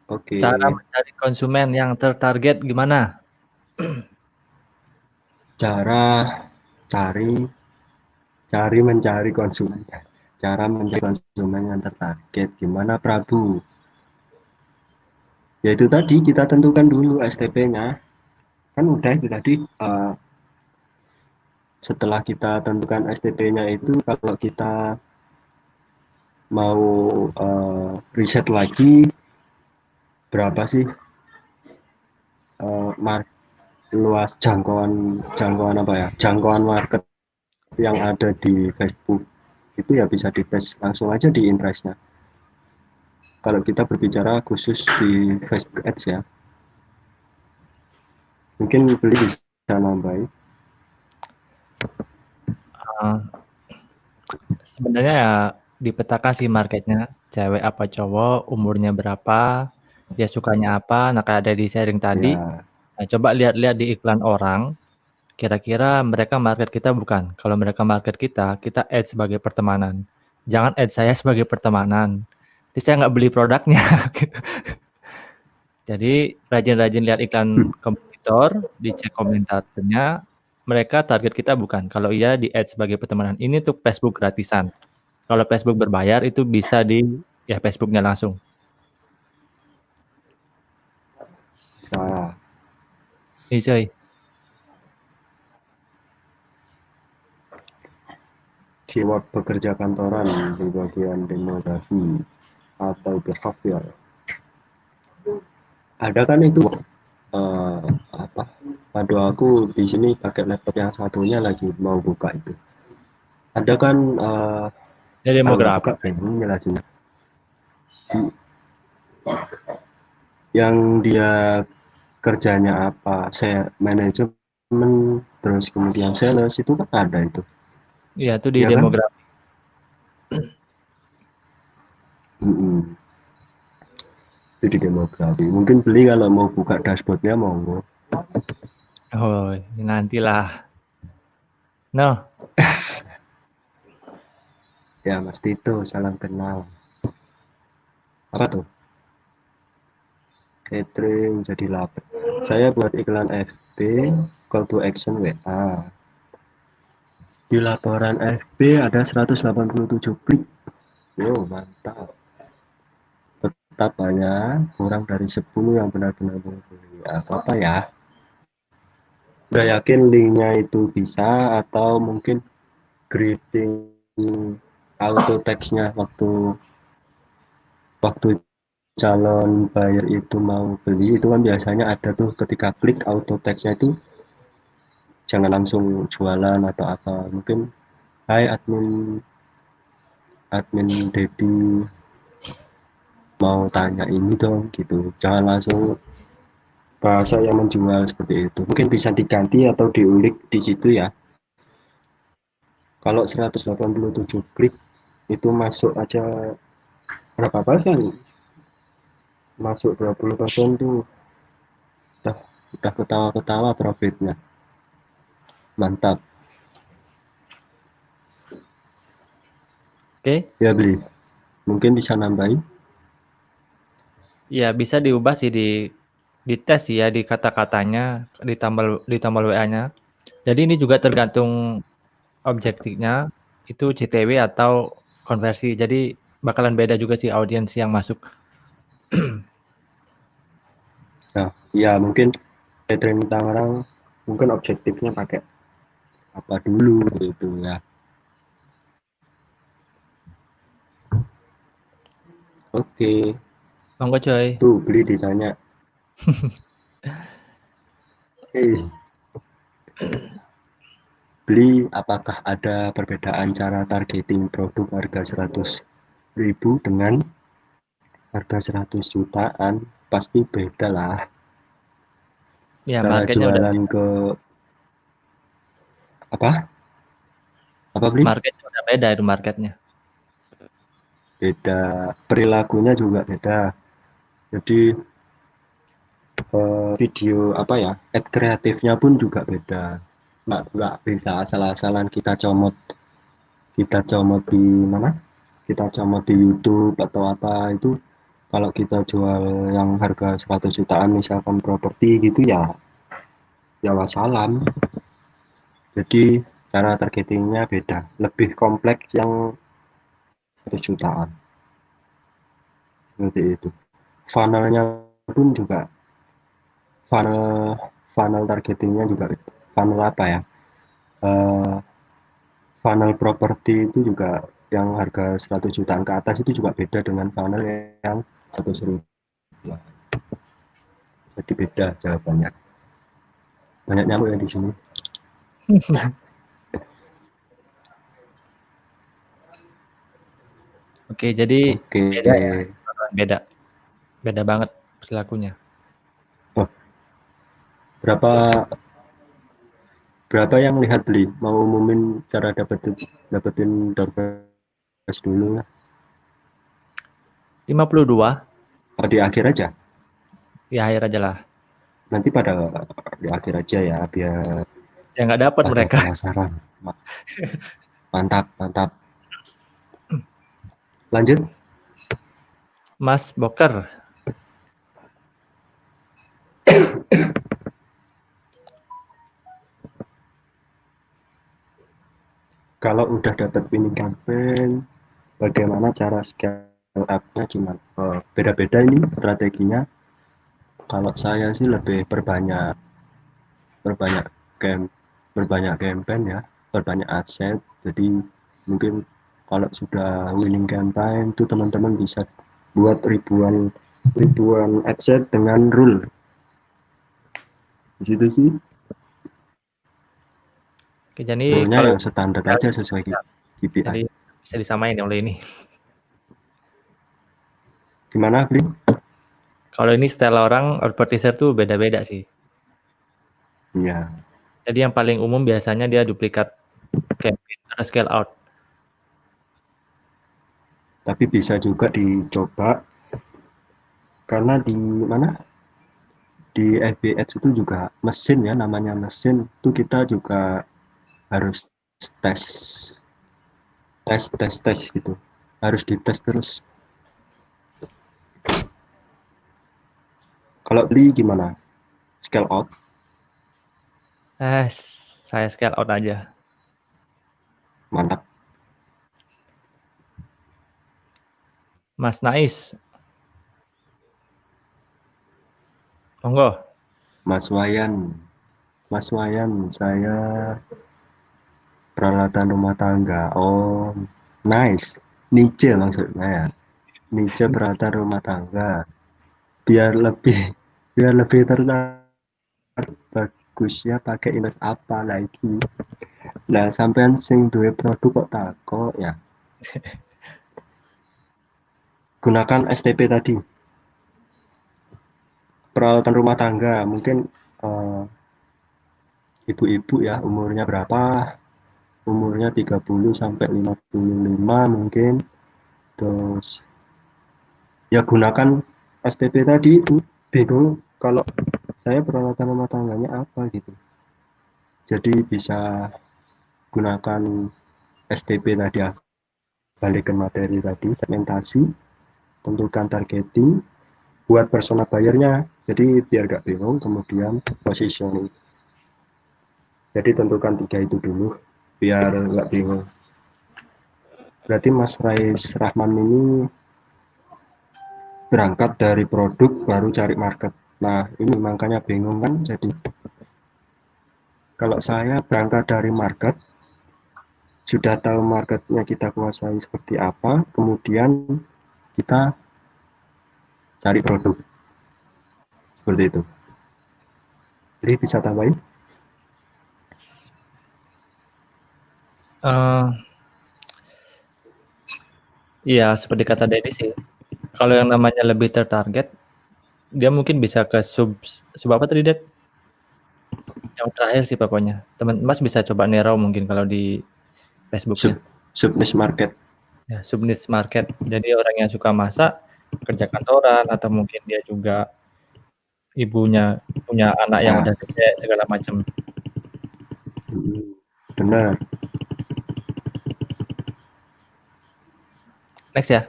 Oke. Cara mencari konsumen yang tertarget gimana? Cara mencari konsumen. Cara mencari konsumen yang tertarget gimana, Prabu? Yaitu tadi kita tentukan dulu STP-nya. Kan udah itu tadi, setelah kita tentukan STP-nya itu, kalau kita mau riset lagi berapa sih luas jangkauan market yang ada di Facebook, itu ya bisa dites langsung aja di interestnya. Kalau kita berbicara khusus di Facebook Ads ya, mungkin beli bisa nambahin. sebenarnya ya dipetakan sih marketnya, cewek apa cowok, umurnya berapa, dia sukanya apa. Nah, kayak ada di sharing tadi, Ya, nah, coba lihat-lihat di iklan orang, kira-kira mereka market kita bukan. Kalau mereka market kita add sebagai pertemanan. Jangan add saya sebagai pertemanan. Jadi saya nggak beli produknya. Gitu. Jadi rajin-rajin lihat iklan kompetitor, dicek komentarnya, mereka target kita bukan. Kalau iya di add sebagai pertemanan. Ini untuk Facebook gratisan. Kalau Facebook berbayar itu bisa di ya Facebooknya langsung. bisa. Nih coy. Keyword pekerja kantoran di bagian demografi atau behavior. Ada kan itu eh, apa? Aduh aku di sini pakai laptop yang satunya lagi mau buka itu. Ada kan Ini kalau nggak demografi. buka bingung jelasinnya. Yang dia kerjanya apa? Saya manajemen terus kemudian sales itu kan ada itu. Iya, itu di Ya kan? demografi. Mm-mm. Itu di demografi. Mungkin beli kalau mau buka dashboardnya monggo. Oh, nantilah. No, Ya Mas Tito, salam kenal. Apa tuh? Catering jadi lapar. Saya buat iklan FB, call to action WA. Di laporan FB ada 187 klik. Yo, mantap. Tetap banyak, kurang dari 10 yang benar-benar membeli. Apa-apa ya. Udah yakin linknya itu bisa atau mungkin greeting auto textnya waktu waktu calon buyer itu mau beli itu kan biasanya ada tuh ketika klik auto textnya itu jangan langsung jualan atau apa, mungkin hai admin admin Dedi mau tanya ini dong gitu, jangan langsung bahasa yang menjual seperti itu, mungkin bisa diganti atau diulik di situ ya. Kalau 187 klik itu masuk aja berapa persen, masuk 20% tuh udah udah ketawa-ketawa profitnya, mantap. oke. Ya beli, mungkin bisa nambahin. Ya bisa diubah sih di tes sih ya di kata-katanya, ditambal WA-nya. Jadi ini juga tergantung objektifnya itu CTW atau konversi. Jadi bakalan beda juga sih audiens yang masuk. Nah ya mungkin catering Tangerang mungkin objektifnya pakai apa dulu gitu ya. Oke, Monggo coy. tuh beli ditanya, eh beli apakah ada perbedaan cara targeting produk harga 100.000 dengan harga 100 jutaan? Pasti beda lah. Ya Cara marketnya udah jualan ke apa? Apa beli? marketnya udah beda itu marketnya. Beda, perilakunya juga beda. Jadi video apa ya? Ad kreatifnya pun juga beda. Nggak bisa asal-asalan kita comot di mana, kita comot di YouTube atau apa itu. Kalau kita jual yang harga 100 jutaan misalkan properti gitu ya, ya wassalam. Jadi cara targetingnya beda, lebih kompleks yang 100 jutaan seperti itu. Funnelnya pun juga, funnel funnel targetingnya juga beda. Funnel apa ya, Eh, funnel properti itu juga yang harga 100 jutaan ke atas itu juga beda dengan funnel yang 100.000. Jadi beda jawabannya. Banyak nyamuk ya di sini. Oke, jadi Oke. beda ya. Beda. Beda banget perilakunya. Oh, berapa berapa yang lihat beli? Mau umumin cara dapetin dapetin door dulu ya. 52 Oh, di akhir aja. di akhir aja lah. Nanti pada di akhir aja ya, biar Ya nggak dapat pada mereka. penasaran. Mantap, mantap. Lanjut. Mas Boker. Kalau udah dapat winning campaign, bagaimana cara scale up-nya gimana? Beda-beda ini strateginya. Kalau saya sih lebih berbanyak camp berbanyak campaign ya, berbanyak aset. Jadi mungkin kalau sudah winning campaign itu teman-teman bisa buat ribuan ribuan aset dengan rule. Di situ sih Oke, jadi rule-nya kalau yang standar aja sesuai KPI. jadi bisa disamain oleh ini. Gimana, Bli? Kalau ini style orang advertiser tuh beda-beda sih. Iya, Jadi yang paling umum biasanya dia duplikat campaign atau scale out. tapi bisa juga dicoba karena di mana di FB Ads itu juga mesin ya, namanya mesin itu kita juga harus tes tes gitu, harus dites terus. Kalau beli gimana, scale out? Saya scale out aja. Mantap. Mas Nais, monggo. Mas Wayan, saya peralatan rumah tangga. Oh, nice. Niche maksudnya ya, niche peralatan rumah tangga, biar lebih tertarik. Bagusnya pakai invest apa lagi? Nah, sampean sing duwe produk kok takok ya. Gunakan STP tadi. Peralatan rumah tangga, mungkin eh, ibu-ibu ya, umurnya berapa? Umurnya 30 sampai 55 mungkin. Terus ya gunakan STP tadi itu. Bingung kalau saya peralatan rumah tangganya apa gitu. Jadi bisa gunakan STP tadi, balik ke materi tadi, segmentasi, tentukan targeting, buat persona bayarnya. Jadi biar gak bingung, kemudian positioning. Jadi tentukan 3 itu dulu biar nggak bingung. Berarti Mas Rais Rahman ini berangkat dari produk baru cari market. Nah ini makanya bingung kan. Jadi kalau saya berangkat dari market, sudah tahu marketnya kita kuasai seperti apa, kemudian kita cari produk seperti itu. Jadi bisa tambahin. Iya, seperti kata Denny sih. Kalau yang namanya lebih tertarget, dia mungkin bisa ke sub apa tadi, Ded? Yang terakhir sih pokoknya. Teman Mas bisa coba Nero mungkin kalau di Facebooknya. Sub niche market. Ya, sub niche market. Jadi orang yang suka masak, kerja kantoran, atau mungkin dia juga ibunya punya anak yang Nah, udah gede segala macam. benar. Next ya.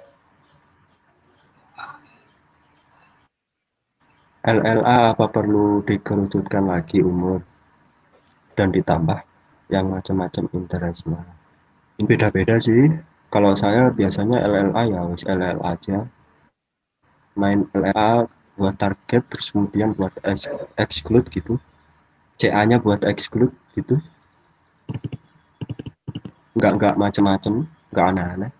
LLA apa perlu dikerucutkan lagi umur dan ditambah yang macam-macam interestnya? Ini beda-beda sih. Kalau saya biasanya LLA ya wis LLA aja. Main LLA buat target, terus kemudian buat exclude gitu. CA-nya buat exclude gitu. Nggak macam-macam, nggak aneh-aneh.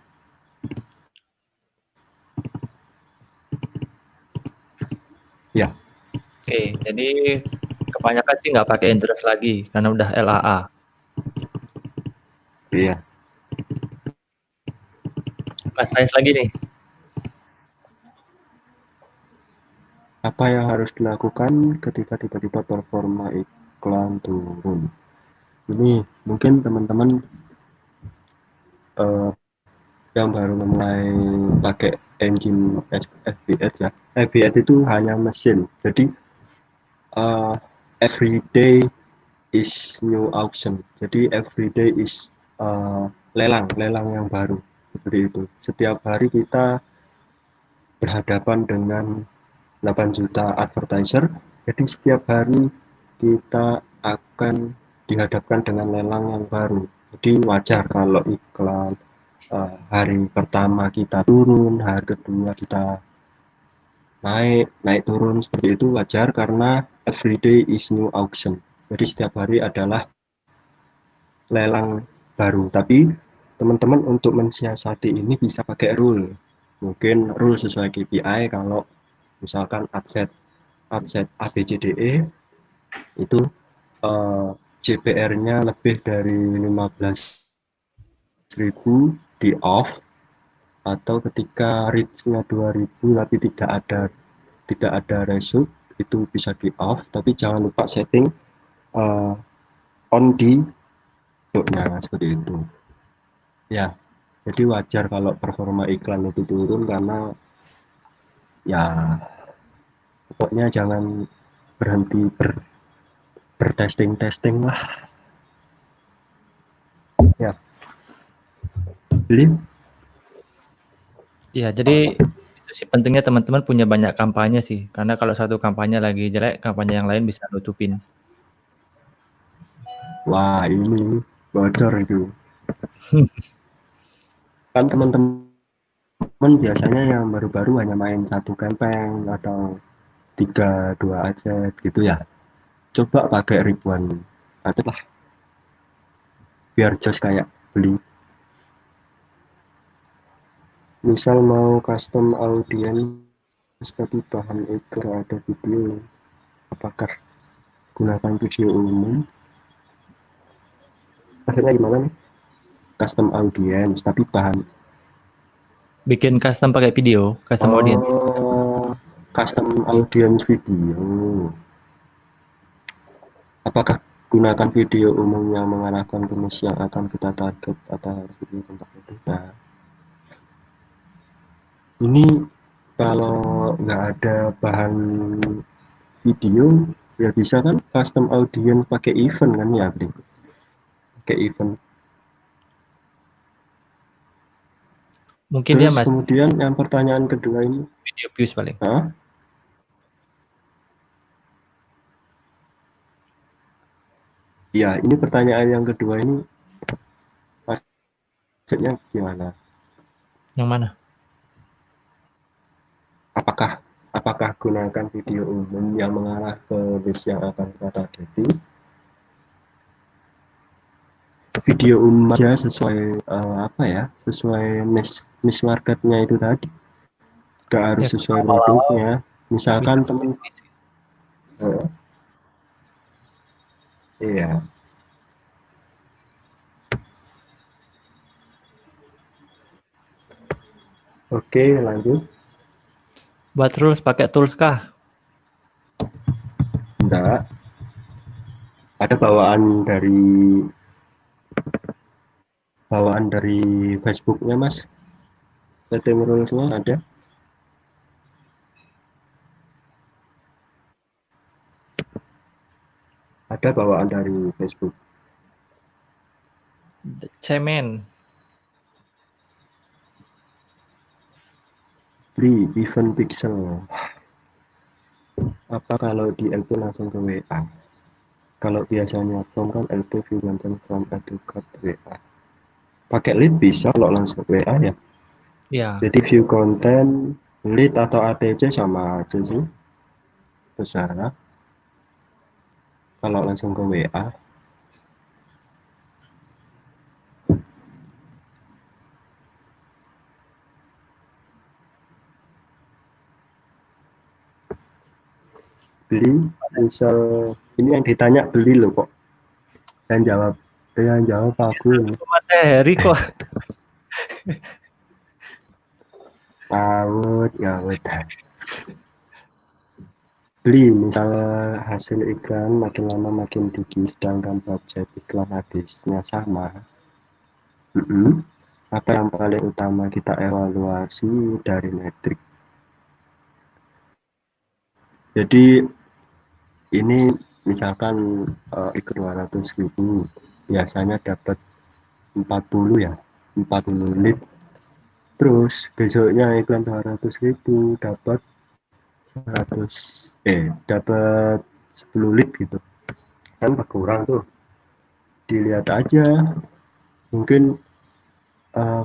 Ya, Oke, jadi kebanyakan sih nggak pakai interest lagi karena udah LAA. iya. Mas Rais lagi nih. Apa yang harus dilakukan ketika tiba-tiba performa iklan turun? Ini mungkin teman-teman eh, yang baru mulai pakai engine FBS ya. FBS itu hanya mesin, jadi every day is new auction. Jadi every day is lelang yang baru seperti itu. Setiap hari kita berhadapan dengan 8 juta advertiser. Jadi setiap hari kita akan dihadapkan dengan lelang yang baru. Jadi wajar kalau iklan hari pertama kita turun, hari kedua kita naik turun, seperti itu wajar karena everyday is new auction. Jadi setiap hari adalah lelang baru. Tapi teman-teman untuk mensiasati ini bisa pakai rule. Mungkin rule sesuai KPI, kalau misalkan adset ABCDE itu CPR-nya lebih dari 15.000 di off, atau ketika reach-nya 2.000 tapi tidak ada result itu bisa di off, tapi jangan lupa setting on di dotnya seperti itu ya. Jadi wajar kalau performa iklan itu turun karena ya pokoknya jangan berhenti bertesting lah ya. Beli Ya, jadi itu sih pentingnya teman-teman punya banyak kampanye sih. Karena kalau satu kampanye lagi jelek, kampanye yang lain bisa nutupin. wah ini bocor itu kan. Teman-teman biasanya yang baru-baru hanya main satu campaign atau 3-2 aja gitu ya. Coba pakai ribuan aja lah, biar jos kayak beli. Misal mau custom audience tapi bahan iklan ada video, apakah gunakan video umum? Maksudnya gimana nih? Custom audience tapi bahan Bikin custom pakai video, custom audience. custom audience video. Apakah gunakan video umum yang mengarahkan ke niche yang akan kita target atau video tentang itu? Nah, ini kalau nggak ada bahan video ya bisa kan custom audience pakai event kan ya, Bri? Pakai event. Mungkin dia Terus masih kemudian yang pertanyaan kedua ini, video views paling. ya ini pertanyaan yang kedua ini maksudnya gimana? Yang mana? Apakah gunakan video umum yang mengarah ke niche yang akan kita targeti? Video umum aja sesuai sesuai niche marketnya itu tadi. Gak harus Ya, sesuai produknya. Misalkan teman, iya. Oke, lanjut. Buat rules pakai tools kah? Enggak. Ada bawaan dari Facebooknya, Mas. Setting rules-nya ada. Ada bawaan dari Facebook. Cemen. Beli event pixel. Apa kalau di LP langsung ke WA? Kalau biasanya from kan LP view content from add to cart WA. Pakai lead bisa kalau langsung WA ya. Ya. Jadi view content, lead atau ATC sama aja sih. Besar. Kalau langsung ke WA. Beli, misal ini yang ditanya beli loh kok. Yang jawab aku ini. Materi kok. Ngawut. Beli, misal hasil iklan makin lama makin tinggi sedangkan budget iklan habisnya sama. apa yang paling utama kita evaluasi dari metrik. Jadi ini misalkan ikut 200.000 biasanya dapat 40 ya, 40 lead. Terus besoknya iklan 200.000 dapat 10 lead gitu. Kan berkurang tuh. Dilihat aja mungkin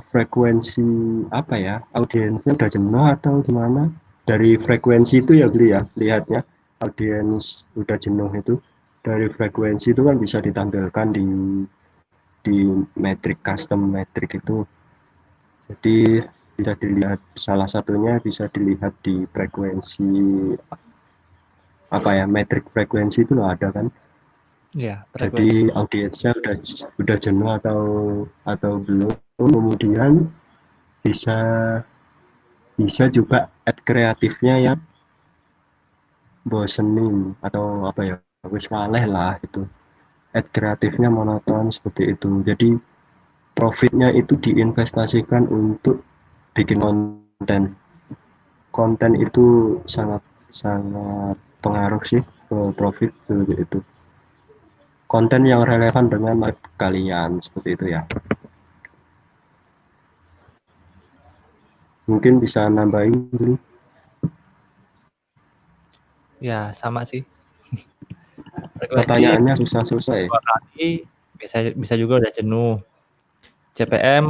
frekuensi apa ya, audiensnya udah jenuh atau gimana. Dari frekuensi itu ya beli ya, lihatnya audiens udah jenuh itu dari frekuensi itu kan bisa ditampilkan di metrik custom metrik itu. Jadi bisa dilihat, salah satunya bisa dilihat di frekuensi apa ya, metrik frekuensi itu loh, ada kan. Ya, Jadi frekuensi. audiensnya udah jenuh atau belum. Kemudian bisa bisa juga add kreatifnya yang bosenin atau apa ya, wis waleh lah itu. Add kreatifnya monoton seperti itu. Jadi profitnya itu diinvestasikan untuk bikin konten. Konten itu sangat sangat pengaruh sih ke profit seperti itu. Konten yang relevan dengan kalian seperti itu ya. Mungkin bisa nambahin dulu. Ya, sama sih. Frekuensi Pertanyaannya susah-susah ya. 2 kali bisa bisa juga udah jenuh. CPM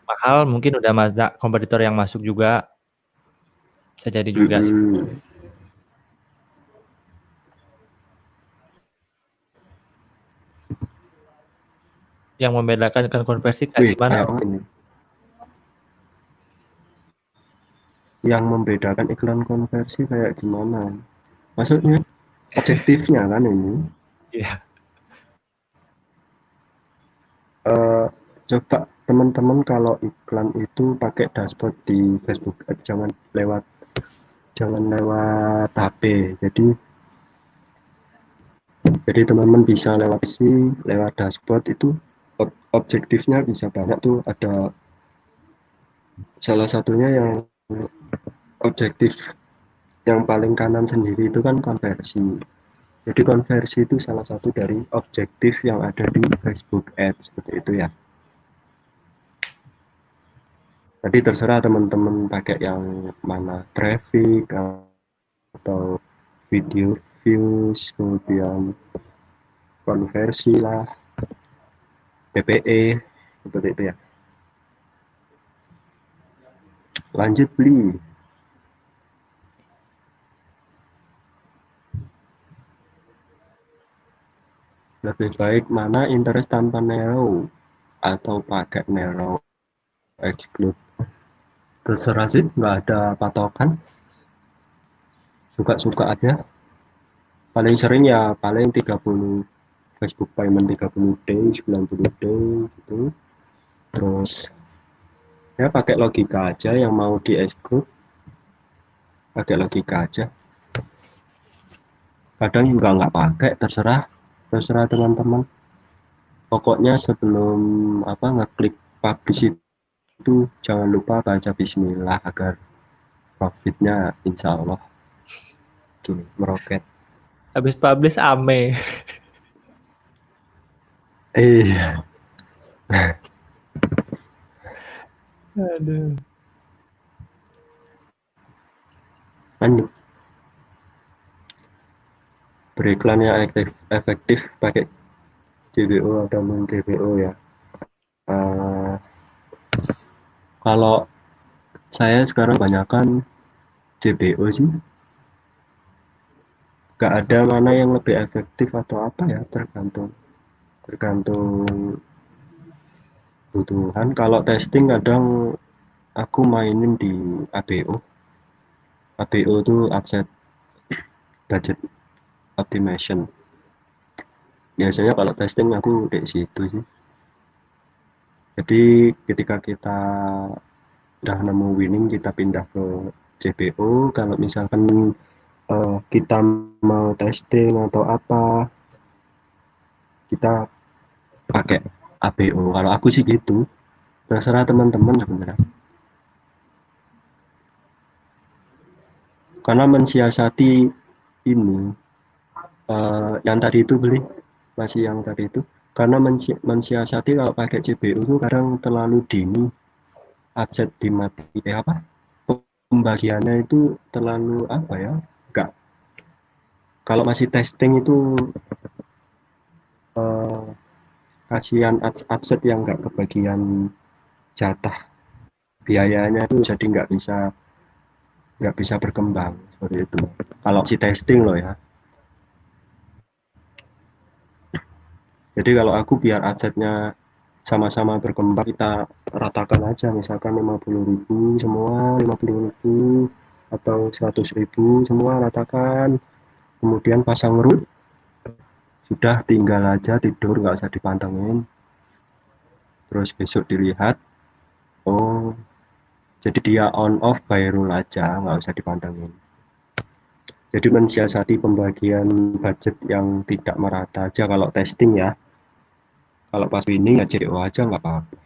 mahal, mungkin udah kompetitor yang masuk juga. Bisa jadi juga sih. Yang membedakan kan konversi kayak Wih, gimana? kayak ini. Yang membedakan iklan konversi kayak gimana? Maksudnya objektifnya kan ini. Iya. Coba teman-teman kalau iklan itu pakai dashboard di Facebook Ads, jangan lewat HP. Jadi teman-teman bisa lewat dashboard itu objektifnya bisa banyak tuh, ada salah satunya yang objektif yang paling kanan sendiri itu kan konversi. Jadi konversi itu salah satu dari objektif yang ada di Facebook Ads seperti itu ya. Jadi terserah teman-teman pakai yang mana, traffic atau video views, kemudian konversi lah, PPE seperti itu ya. Lanjut beli. Lebih baik mana, interest tanpa narrow atau pakai narrow exclude. Terserah sih, nggak ada patokan, suka-suka aja. Paling sering ya paling 30 Facebook payment 30 day, 90 day gitu. Terus ya pakai logika aja, yang mau di exclude pakai logika aja. Kadang juga nggak pakai, terserah teman-teman. Pokoknya sebelum ngeklik publish itu jangan lupa baca bismillah agar profitnya insya Allah gini meroket. Habis publish ame. Iya. Aduh. Lanjut. Beriklan yang efektif pakai CBO atau non CBO ya. Kalau saya sekarang banyakkan CBO sih. Gak ada mana yang lebih efektif atau apa ya, tergantung kebutuhan. Kalau testing kadang aku mainin di ABO. ABO itu Adset Budget Optimization. Biasanya kalau testing aku di situ sih. Jadi ketika kita udah nemu winning, kita pindah ke CBO. Kalau misalkan kita mau testing atau apa, kita pakai ABO. Kalau aku sih gitu. terserah teman-teman sebenarnya. Karena mensiasati ini yang tadi itu beli masih yang tadi itu, karena mensiasati kalau pakai CBU itu kadang terlalu dini aset dimati apa pembagiannya itu terlalu apa ya, enggak, kalau masih testing itu kasihan aset yang enggak kebagian jatah biayanya itu, jadi nggak bisa berkembang seperti itu kalau si testing loh ya. Jadi kalau aku biar asetnya sama-sama berkembang, kita ratakan aja, misalkan 50.000 semua, 50.000 atau 100.000 semua ratakan, kemudian pasang root, sudah tinggal aja tidur, nggak usah dipantengin, terus besok dilihat, oh jadi dia on off by rule aja, nggak usah dipantengin. Jadi mensiasati pembagian budget yang tidak merata aja kalau testing ya. Kalau pas winning ya CDO aja nggak apa-apa.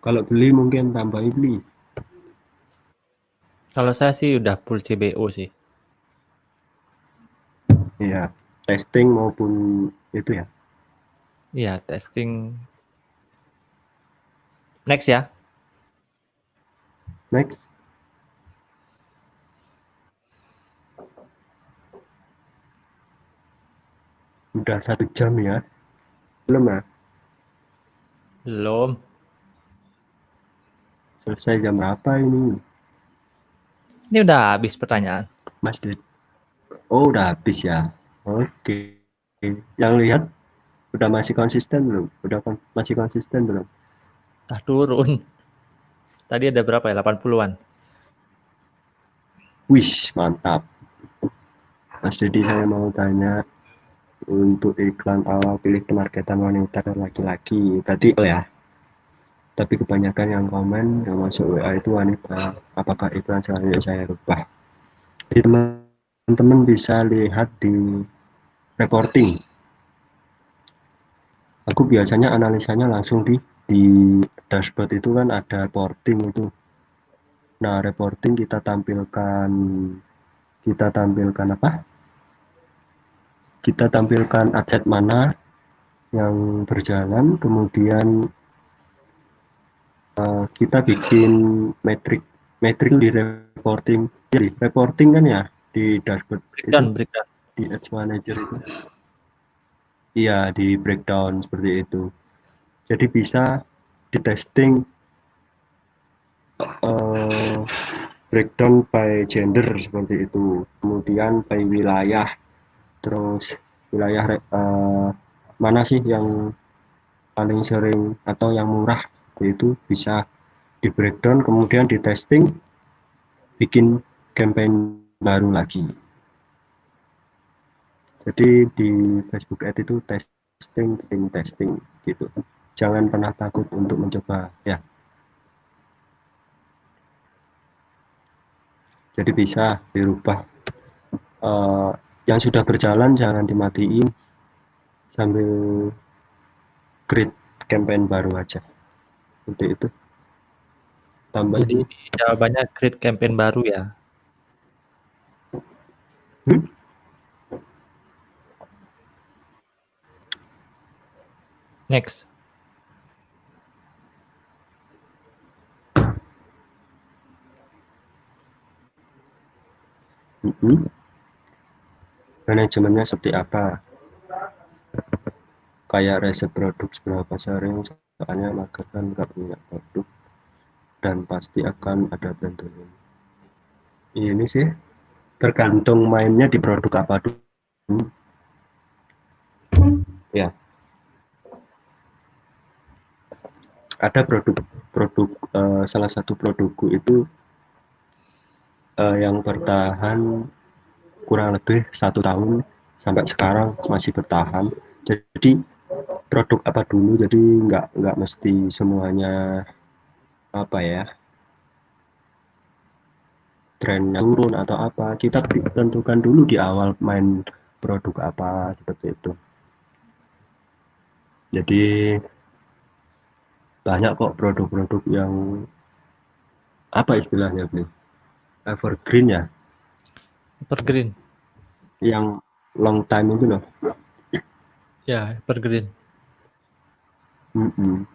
Kalau beli mungkin tambah beli. Kalau saya sih udah full CBO sih. Iya, testing maupun itu ya. Iya, testing. Next ya. Next. Udah 1 jam ya. Belum ya? Belum. Selesai jam berapa ini? Ini udah habis pertanyaan. Mas Ded. Oh, udah habis ya. Oke. Yang lihat udah masih konsisten belum? Masih konsisten belum? Turun. Tadi ada berapa ya? 80-an. Wih, mantap. Mas Dedi, saya mau tanya, untuk iklan awal pilih pemarketan wanita dan laki-laki. Tadi ya. Tapi kebanyakan yang komen yang masuk WA itu wanita. Apakah iklan selanjutnya saya rubah? Jadi teman-teman bisa lihat di reporting. Aku biasanya analisanya langsung di dashboard itu kan ada reporting itu. Nah, reporting kita tampilkan apa? Kita tampilkan aset mana yang berjalan, kemudian kita bikin metrik di reporting. Jadi reporting kan ya di dashboard itu, Breakdown. di Ads Manager itu. Iya, di breakdown seperti itu. Jadi bisa di testing breakdown by gender seperti itu. Kemudian by wilayah. Terus wilayah mana sih yang paling sering atau yang murah, itu bisa di breakdown, kemudian di testing, bikin campaign baru lagi. Jadi di Facebook Ads itu testing gitu. Jangan pernah takut untuk mencoba ya. Jadi bisa dirubah. Yang sudah berjalan jangan dimatiin, sambil create campaign baru aja. Untuk itu. Tambah Jadi jawabannya create campaign baru ya. Next. Manajemennya seperti apa? Kayak resep produk seberapa sering, soalnya magang kan nggak punya produk dan pasti akan ada tentunya. Ini sih tergantung mainnya di produk apa dulu. Ya, ada produk salah satu produkku itu yang bertahan kurang lebih 1 tahun sampai sekarang masih bertahan. Jadi produk apa dulu, jadi nggak mesti semuanya apa ya, trennya turun atau apa, kita tentukan dulu di awal main produk apa seperti itu. Jadi banyak kok produk-produk yang apa istilahnya nih, evergreen ya, Evergreen. yang long time itu loh. Ya, evergreen. Mm-mm.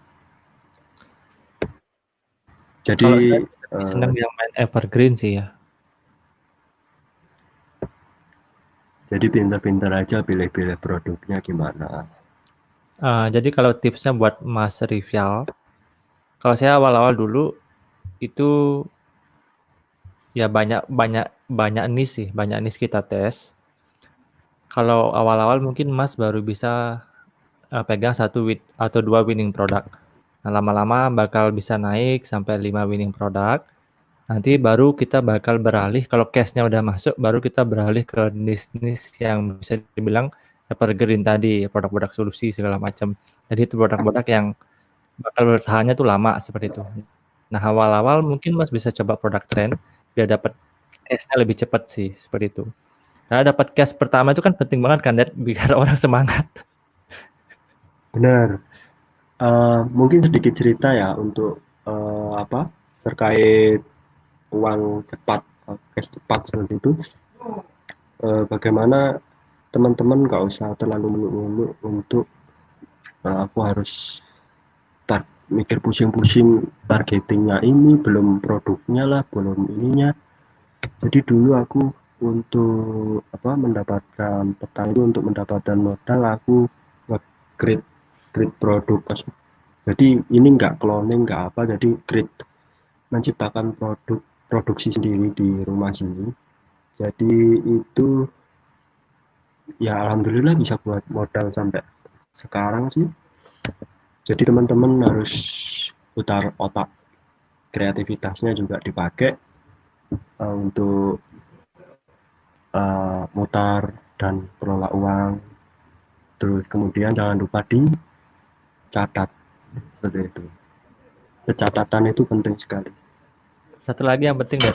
Kalau saya Jadi lebih senang yang main evergreen sih ya. jadi pintar-pintar aja pilih-pilih produknya gimana. Jadi kalau tipsnya buat Mas Rival, kalau saya awal-awal dulu itu ya banyak banyak banyak niche sih, banyak niche kita tes. Kalau awal-awal mungkin Mas baru bisa pegang atau 2 winning product. Nah, lama-lama bakal bisa naik sampai 5 winning product. Nanti baru kita bakal beralih kalau cash-nya udah masuk, baru kita beralih ke niche-niche yang bisa dibilang evergreen tadi, produk-produk solusi segala macam. Jadi itu produk-produk yang bakal bertahannya tuh lama seperti itu. Nah, awal-awal mungkin Mas bisa coba produk trend biar dapat cash-nya lebih cepat sih, seperti itu. Karena dapat cash pertama itu kan penting banget kan, Dad, biar orang semangat. Benar. Mungkin sedikit cerita ya untuk apa terkait uang cepat, cash cepat seperti itu. Bagaimana teman-teman nggak usah terlalu muluk-muluk untuk aku harus mikir pusing-pusing targetingnya ini, belum produknya lah, belum ininya. Jadi dulu aku untuk apa mendapatkan petang itu untuk mendapatkan modal aku nge-create produk. Jadi ini nggak cloning nggak apa, jadi create menciptakan produksi sendiri di rumah sini. Jadi itu ya alhamdulillah bisa buat modal sampai sekarang sih. Jadi teman-teman harus putar otak, kreativitasnya juga dipakai untuk mutar dan kelola uang. Terus kemudian jangan lupa dicatat seperti itu. Pencatatan itu penting sekali. Satu lagi yang penting, Dad,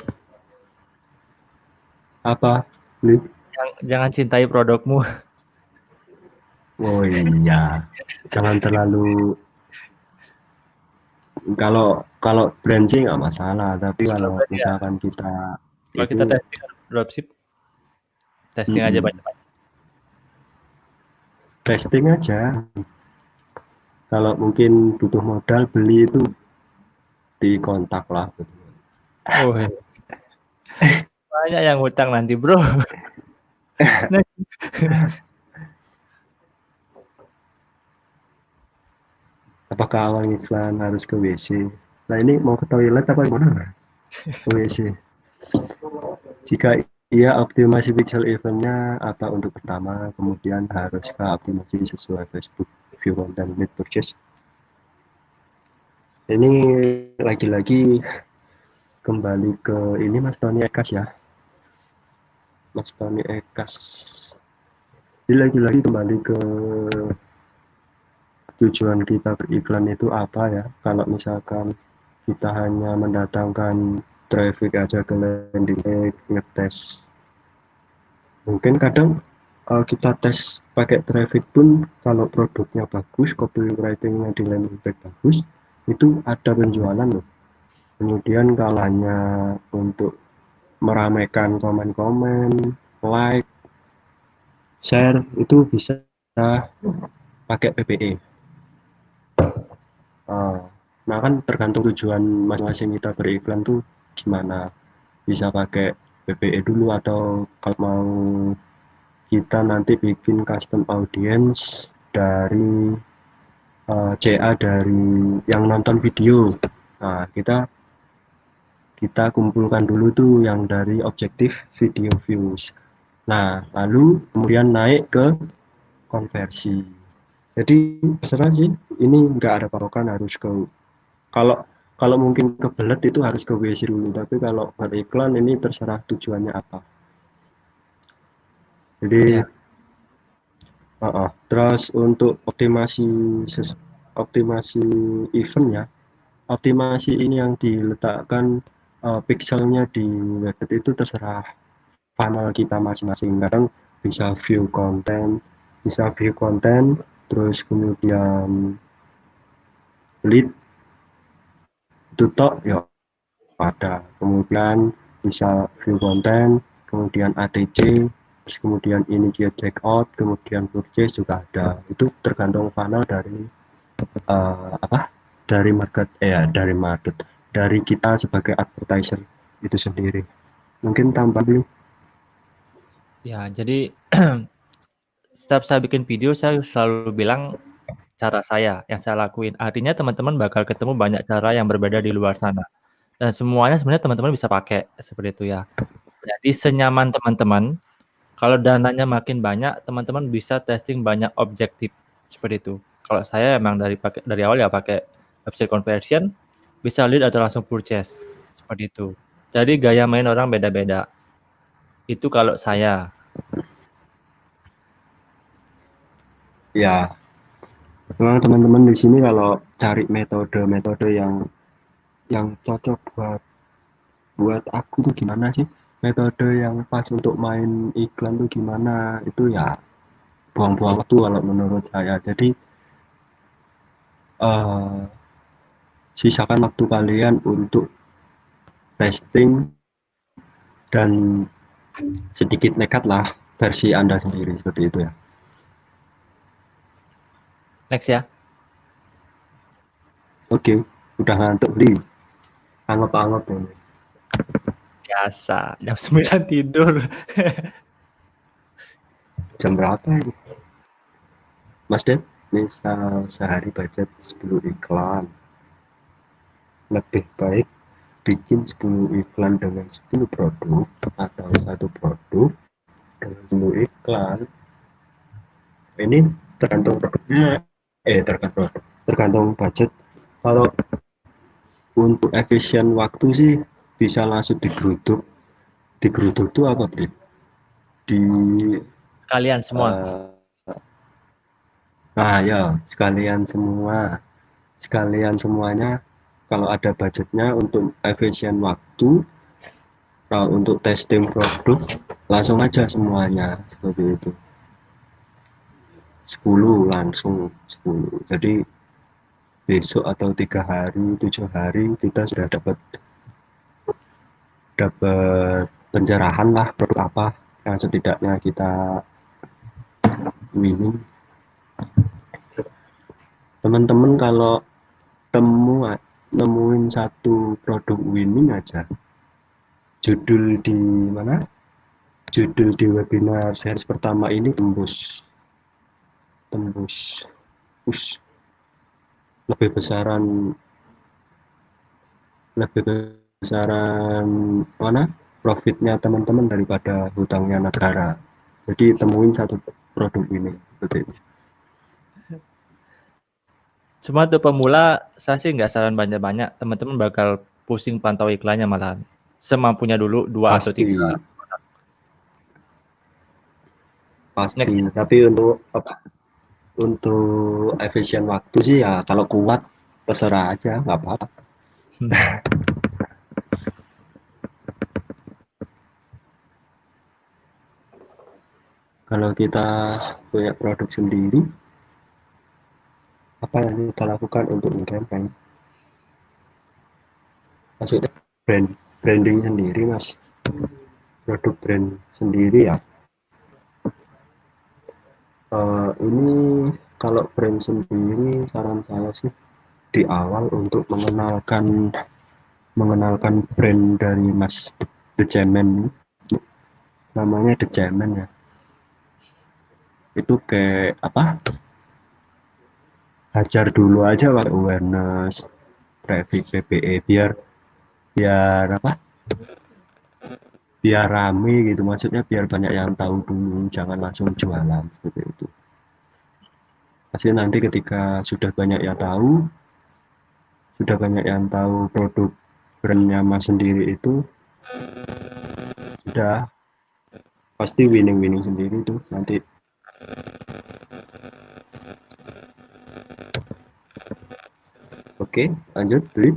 Apa? Nih? jangan cintai produkmu. Oh iya, jangan terlalu kalau kalau brand sih nggak masalah, tapi Kalau kalau berarti ya, misalkan kita kalau itu kita testing dropship, testing aja mm-mm, banyak-banyak. testing aja. Kalau mungkin butuh modal beli itu dikontak lah. Oh, iya. Banyak yang hutang nanti, bro. Nah, Apakah awal iklan harus ke WC? Nah ini mau ke toilet apa gimana? Ke WC. Jika iya optimasi pixel eventnya apa untuk pertama, kemudian haruskah optimasi sesuai Facebook view content mid purchase. Ini lagi-lagi kembali ke ini Mas Tony Ekas ya, Mas Tony Ekas. Jadi lagi-lagi kembali ke tujuan kita beriklan itu apa ya. Kalau misalkan kita hanya mendatangkan traffic aja ke landing page, ngetes. Mungkin kadang kita tes pakai traffic pun kalau produknya bagus, copywritingnya di landing page bagus, itu ada penjualan loh. Kemudian kalau hanya untuk meramaikan komen-komen, like, share, itu bisa pakai PPE. Nah kan tergantung tujuan masing-masing kita beriklan tuh gimana. Bisa pakai PPE dulu atau kalau mau kita nanti bikin custom audience dari CA dari yang nonton video. Nah, kita kumpulkan dulu tuh yang dari objektif video views. Nah, lalu kemudian naik ke konversi. Jadi terserah sih, ini nggak ada patokan harus ke kalau kalau mungkin kebelet itu harus ke WC dulu, tapi kalau beriklan ini terserah tujuannya apa. Jadi ya, terus untuk optimasi event ya, optimasi ini yang diletakkan pixelnya di website itu terserah funnel kita masing-masing. Kadang bisa view konten, terus kemudian lead. itu tok ya ada. Kemudian bisa view konten, kemudian ATC, terus kemudian initiate checkout, kemudian purchase juga ada. Itu tergantung funnel dari dari kita sebagai advertiser itu sendiri. Mungkin tambah dulu. Ya, jadi setiap saya bikin video saya selalu bilang cara saya yang saya lakuin. Artinya teman-teman bakal ketemu banyak cara yang berbeda di luar sana. Dan semuanya sebenarnya teman-teman bisa pakai seperti itu ya. Jadi senyaman teman-teman, kalau dananya makin banyak, teman-teman bisa testing banyak objektif seperti itu. Kalau saya emang dari awal ya pakai website conversion, bisa lead atau langsung purchase seperti itu. Jadi gaya main orang beda-beda. Itu kalau saya. Ya, memang teman-teman di sini kalau cari metode-metode yang cocok buat aku tuh gimana sih? Metode yang pas untuk main iklan tuh gimana? Itu ya buang-buang waktu kalau menurut saya. Jadi sisakan waktu kalian untuk testing dan sedikit nekat lah versi Anda sendiri seperti itu ya. Next ya. Oke, udah ngantuk nih. Anggap-anggap ini. Biasa, jam 9 tidur. Jam berapa ini? Mas Ded, misal sehari budget 10 iklan. Lebih baik bikin 10 iklan dengan 10 produk atau satu produk dengan 10 iklan. Ini tergantung produknya, tergantung budget. Kalau untuk efisien waktu sih bisa langsung digeruduk. Digeruduk itu apa, Bri? Di Kalian semua. Nah ya, sekalian semuanya. Kalau ada budgetnya untuk efisien waktu, untuk testing produk, langsung aja semuanya seperti itu. 10 langsung 10. Jadi besok atau 3 hari, 7 hari kita sudah dapat pencerahan lah produk apa yang setidaknya kita winning. Teman-teman kalau nemuin satu produk winning aja, judul di webinar series pertama ini tembus lebih besaran profitnya teman-teman daripada hutangnya negara. Jadi temuin satu produk ini seperti itu. Cuma untuk pemula, saya sih nggak saran banyak-banyak. Teman-teman bakal pusing pantau iklannya malahan. Semampunya dulu 2 atau 3. Pasti. Tapi untuk efisien waktu sih ya kalau kuat terserah aja, nggak apa-apa. Kalau kita punya produk sendiri, apa yang kita lakukan untuk campaign? Maksudnya branding sendiri, Mas. Produk brand sendiri ya. Ini kalau brand sendiri, saran saya sih di awal untuk mengenalkan brand dari Mas The Cemen, namanya The Cemen ya. Itu kayak apa? Hajar dulu aja Pak awareness, traffic PPE biar apa? Biar rame gitu, maksudnya biar banyak yang tahu dulu, jangan langsung jualan seperti itu. Pasti nanti ketika sudah banyak yang tahu produk brandnya Mas sendiri itu sudah pasti winning sendiri tuh nanti. Oke, lanjut Dwi.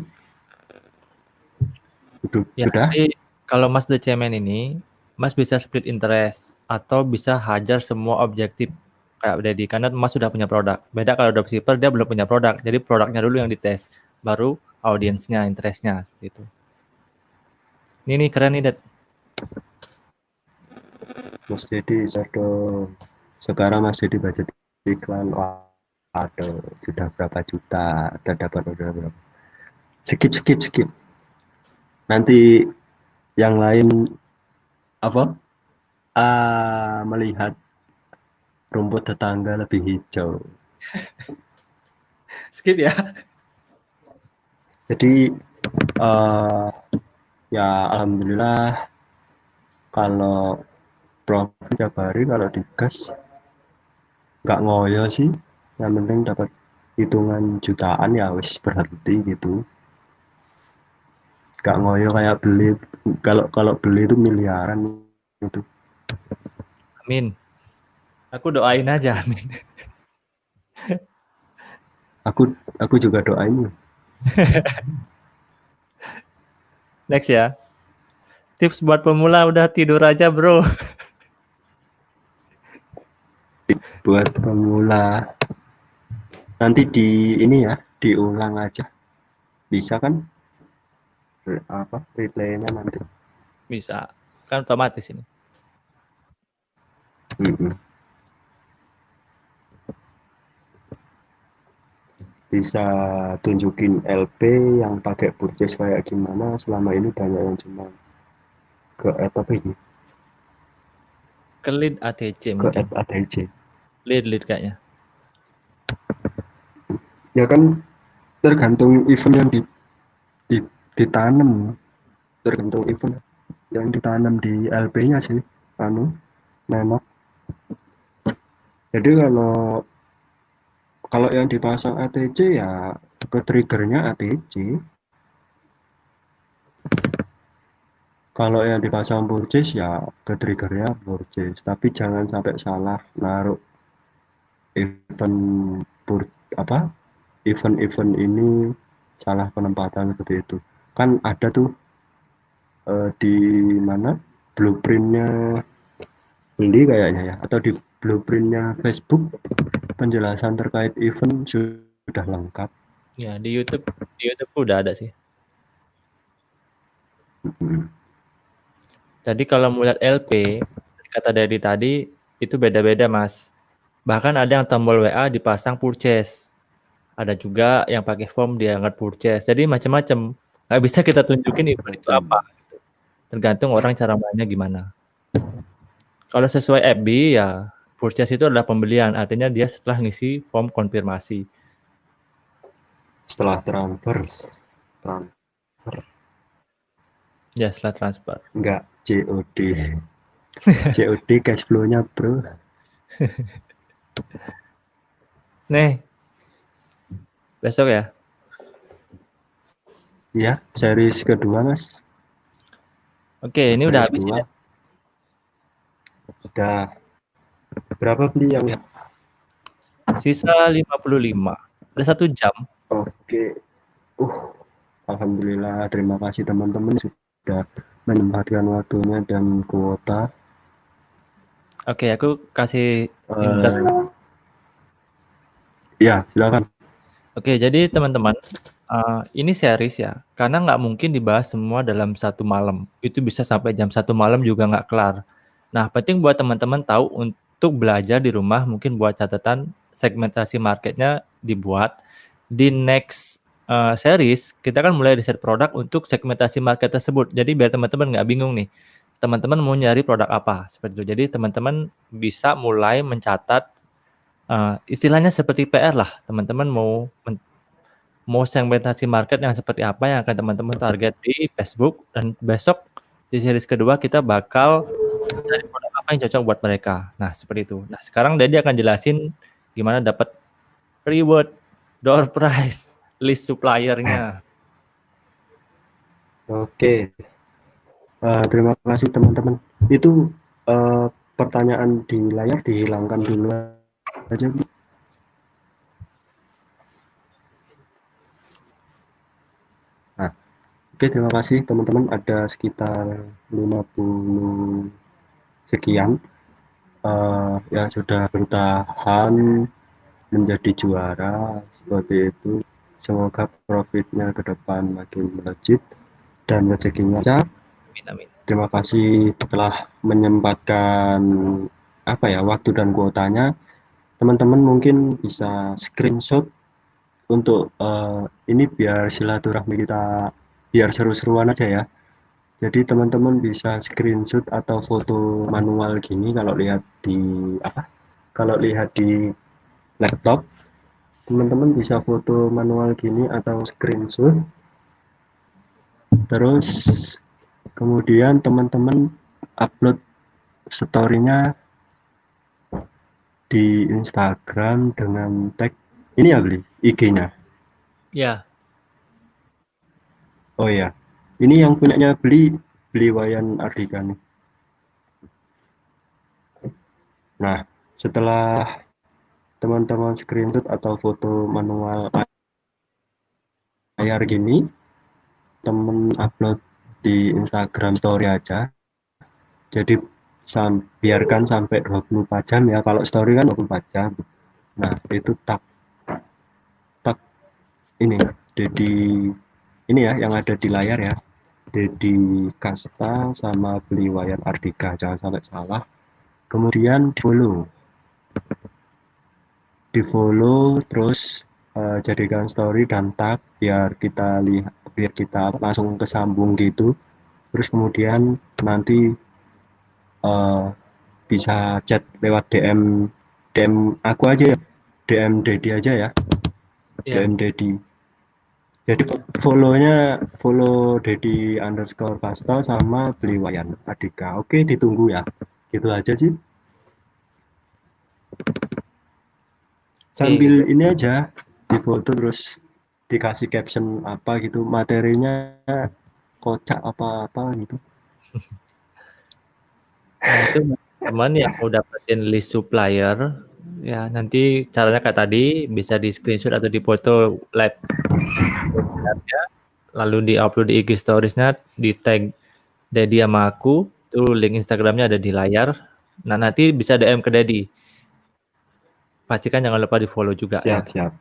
Ya, Sudah. jadi kalau Mas The Cemen ini, Mas bisa split interest atau bisa hajar semua objektif kayak Dedi, karena Mas sudah punya produk. Beda kalau dropshipper dia belum punya produk, jadi produknya dulu yang dites. baru audiensnya, interestnya gitu. Ini keren nih, Det. Mas Dedi sekarang Mas Dedi budget iklan, waduh, sudah berapa juta, udah dapat order berapa. Skip. Nanti yang lain apa? Melihat rumput tetangga lebih hijau. Skip ya. Jadi ya alhamdulillah kalau profit tiap hari kalau digas nggak ngoyo sih, yang penting dapat hitungan jutaan ya wis berhenti gitu, nggak ngoyo kayak beli, kalau beli itu miliaran itu. Amin. Aku doain aja, amin. aku juga doain. Next ya. Tips buat pemula udah tidur aja, bro. Buat pemula nanti ini ya diulang aja, bisa kan replaynya nanti. Bisa. Kan otomatis ini. Bisa tunjukin LP yang pakai purchase kayak gimana. Selama ini banyak yang cuma ke apa ini, Ke lead ATC ke mungkin. ATC. Lead kayaknya. Ya kan tergantung event yang ditanam, tergantung event yang ditanam di LP-nya sih, memang. Jadi kalau yang dipasang ATC ya ke triggernya ATC. Kalau yang dipasang purchase ya ke triggernya purchase, tapi jangan sampai salah naruh event event ini, salah penempatan seperti itu. Kan ada tuh di mana blueprintnya beli kayaknya ya, atau di blueprintnya Facebook penjelasan terkait event sudah lengkap. Ya, di YouTube udah ada sih. Jadi kalau melihat LP, kata Dedi tadi, itu beda-beda, Mas. Bahkan ada yang tombol WA dipasang purchase. Ada juga yang pakai form dia nggak purchase. Jadi macam-macam. Nggak bisa kita tunjukin event itu apa. Gitu. Tergantung orang cara mainnya gimana. Kalau sesuai FB ya purchase itu adalah pembelian. Artinya dia setelah ngisi form konfirmasi. Setelah transfer. Ya, setelah transfer. Enggak COD. COD cash flow-nya, bro. Nih, besok ya? Iya, series kedua, Mas. Oke, ini udah habis ya? Sudah. Berapa beli yang Sisa 55. Ada 1 jam. Oke. Alhamdulillah, terima kasih teman-teman sudah menyempatkan waktunya dan kuota. Oke, aku kasih bentar. Ya, silakan. Oke, jadi teman-teman, ini series ya, karena nggak mungkin dibahas semua dalam 1 malam. Itu bisa sampai jam 1 malam juga nggak kelar. Nah, penting buat teman-teman tahu untuk belajar di rumah, mungkin buat catatan segmentasi marketnya dibuat. Di next series, kita kan mulai riset produk untuk segmentasi market tersebut. Jadi biar teman-teman nggak bingung nih, teman-teman mau nyari produk apa, seperti itu. Jadi teman-teman bisa mulai mencatat, istilahnya seperti PR lah, teman-teman mau segmentasi market yang seperti apa yang akan teman-teman target di Facebook, dan besok di series kedua kita bakal cari produk apa yang cocok buat mereka. Nah, seperti itu. Nah, sekarang Dedi akan jelasin gimana dapat reward, door prize, list supplier-nya. Oke. Terima kasih teman-teman. Itu pertanyaan di layar dihilangkan dulu aja. Nah, oke, terima kasih teman-teman. Ada sekitar 50 sekian yang sudah bertahan menjadi juara seperti itu. Semoga profitnya ke depan makin melejit dan rezekinya lancar. Amin, amin. Terima kasih telah menyempatkan waktu dan kuotanya. Teman-teman mungkin bisa screenshot untuk ini biar silaturahmi kita biar seru-seruan aja ya. Jadi teman-teman bisa screenshot atau foto manual gini kalau lihat di laptop, teman-teman bisa foto manual gini atau screenshot. Terus kemudian teman-teman upload story-nya di Instagram dengan tag ini ya beli IG-nya. Ya, Oh ya, ini yang punyanya beli Wayan Ardika nih. Nah, setelah teman-teman screenshot atau foto manual layar gini, temen upload di Instagram story aja. Jadi biarkan sampai 24 jam ya. Kalau story kan 24 jam. Nah, itu tak ini Dedi ini ya yang ada di layar ya. Dedi Kasta sama beli Wayan Ardika, jangan sampai salah. Kemudian di follow terus jadikan story dan tag biar kita langsung kesambung gitu. Terus kemudian nanti uh, bisa chat lewat DM aku aja ya, DM Dedi aja ya, ya. DM Dedi. Jadi follow Dedi underscore Kasta sama beli Wayan Adika. Oke, ditunggu ya. Gitu aja sih. Sambil Oke. ini aja difoto terus dikasih caption apa gitu, materinya kocak apa-apa gitu. Nah, itu teman yang mau dapetin list supplier, ya nanti caranya kayak tadi, bisa di screenshot atau dipoto live webinarnya, lalu di-upload di IG Stories-nya, di tag Dedi sama aku, itu link Instagramnya ada di layar. Nah, nanti bisa DM ke Dedi. Pastikan jangan lupa di follow juga ya. Siap.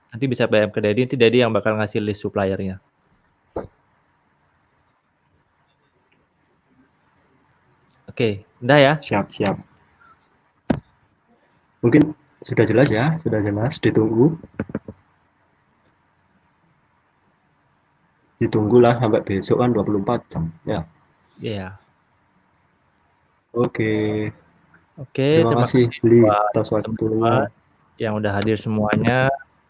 Nanti bisa DM ke Dedi, nanti Dedi yang bakal ngasih list suppliernya. Oke, udah ya. Siap. Mungkin sudah jelas ya, ditunggulah sampai besok kan 24 jam ya. Iya. Oke, Oke, terima terima kasih kasih Bli buat atas waktunya. teman-teman yang udah hadir semuanya.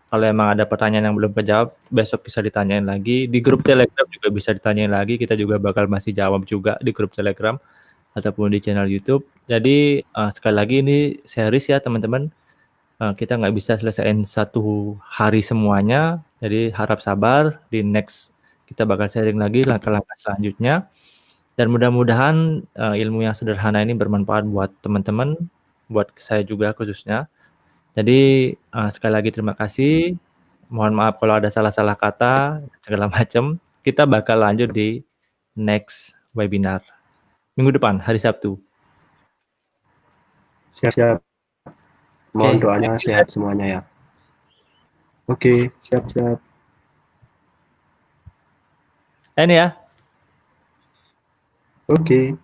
Kalau emang ada pertanyaan yang belum kejawab, besok bisa ditanyain lagi. Di grup Telegram juga bisa ditanyain lagi. Kita juga bakal masih jawab juga di grup Telegram ataupun di channel YouTube. Jadi sekali lagi ini series ya teman-teman. Kita nggak bisa selesaiin satu hari semuanya. Jadi harap sabar. Di next kita bakal sharing lagi langkah-langkah selanjutnya. Dan mudah-mudahan ilmu yang sederhana ini bermanfaat buat teman-teman, buat saya juga khususnya. Jadi sekali lagi terima kasih. Mohon maaf kalau ada salah-salah kata, segala macam. Kita bakal lanjut di next webinar. Minggu depan, hari Sabtu. Siap. Mohon Oke, doanya thank you, sehat Dad. semuanya ya. Oke, siap. Ini ya. Oke.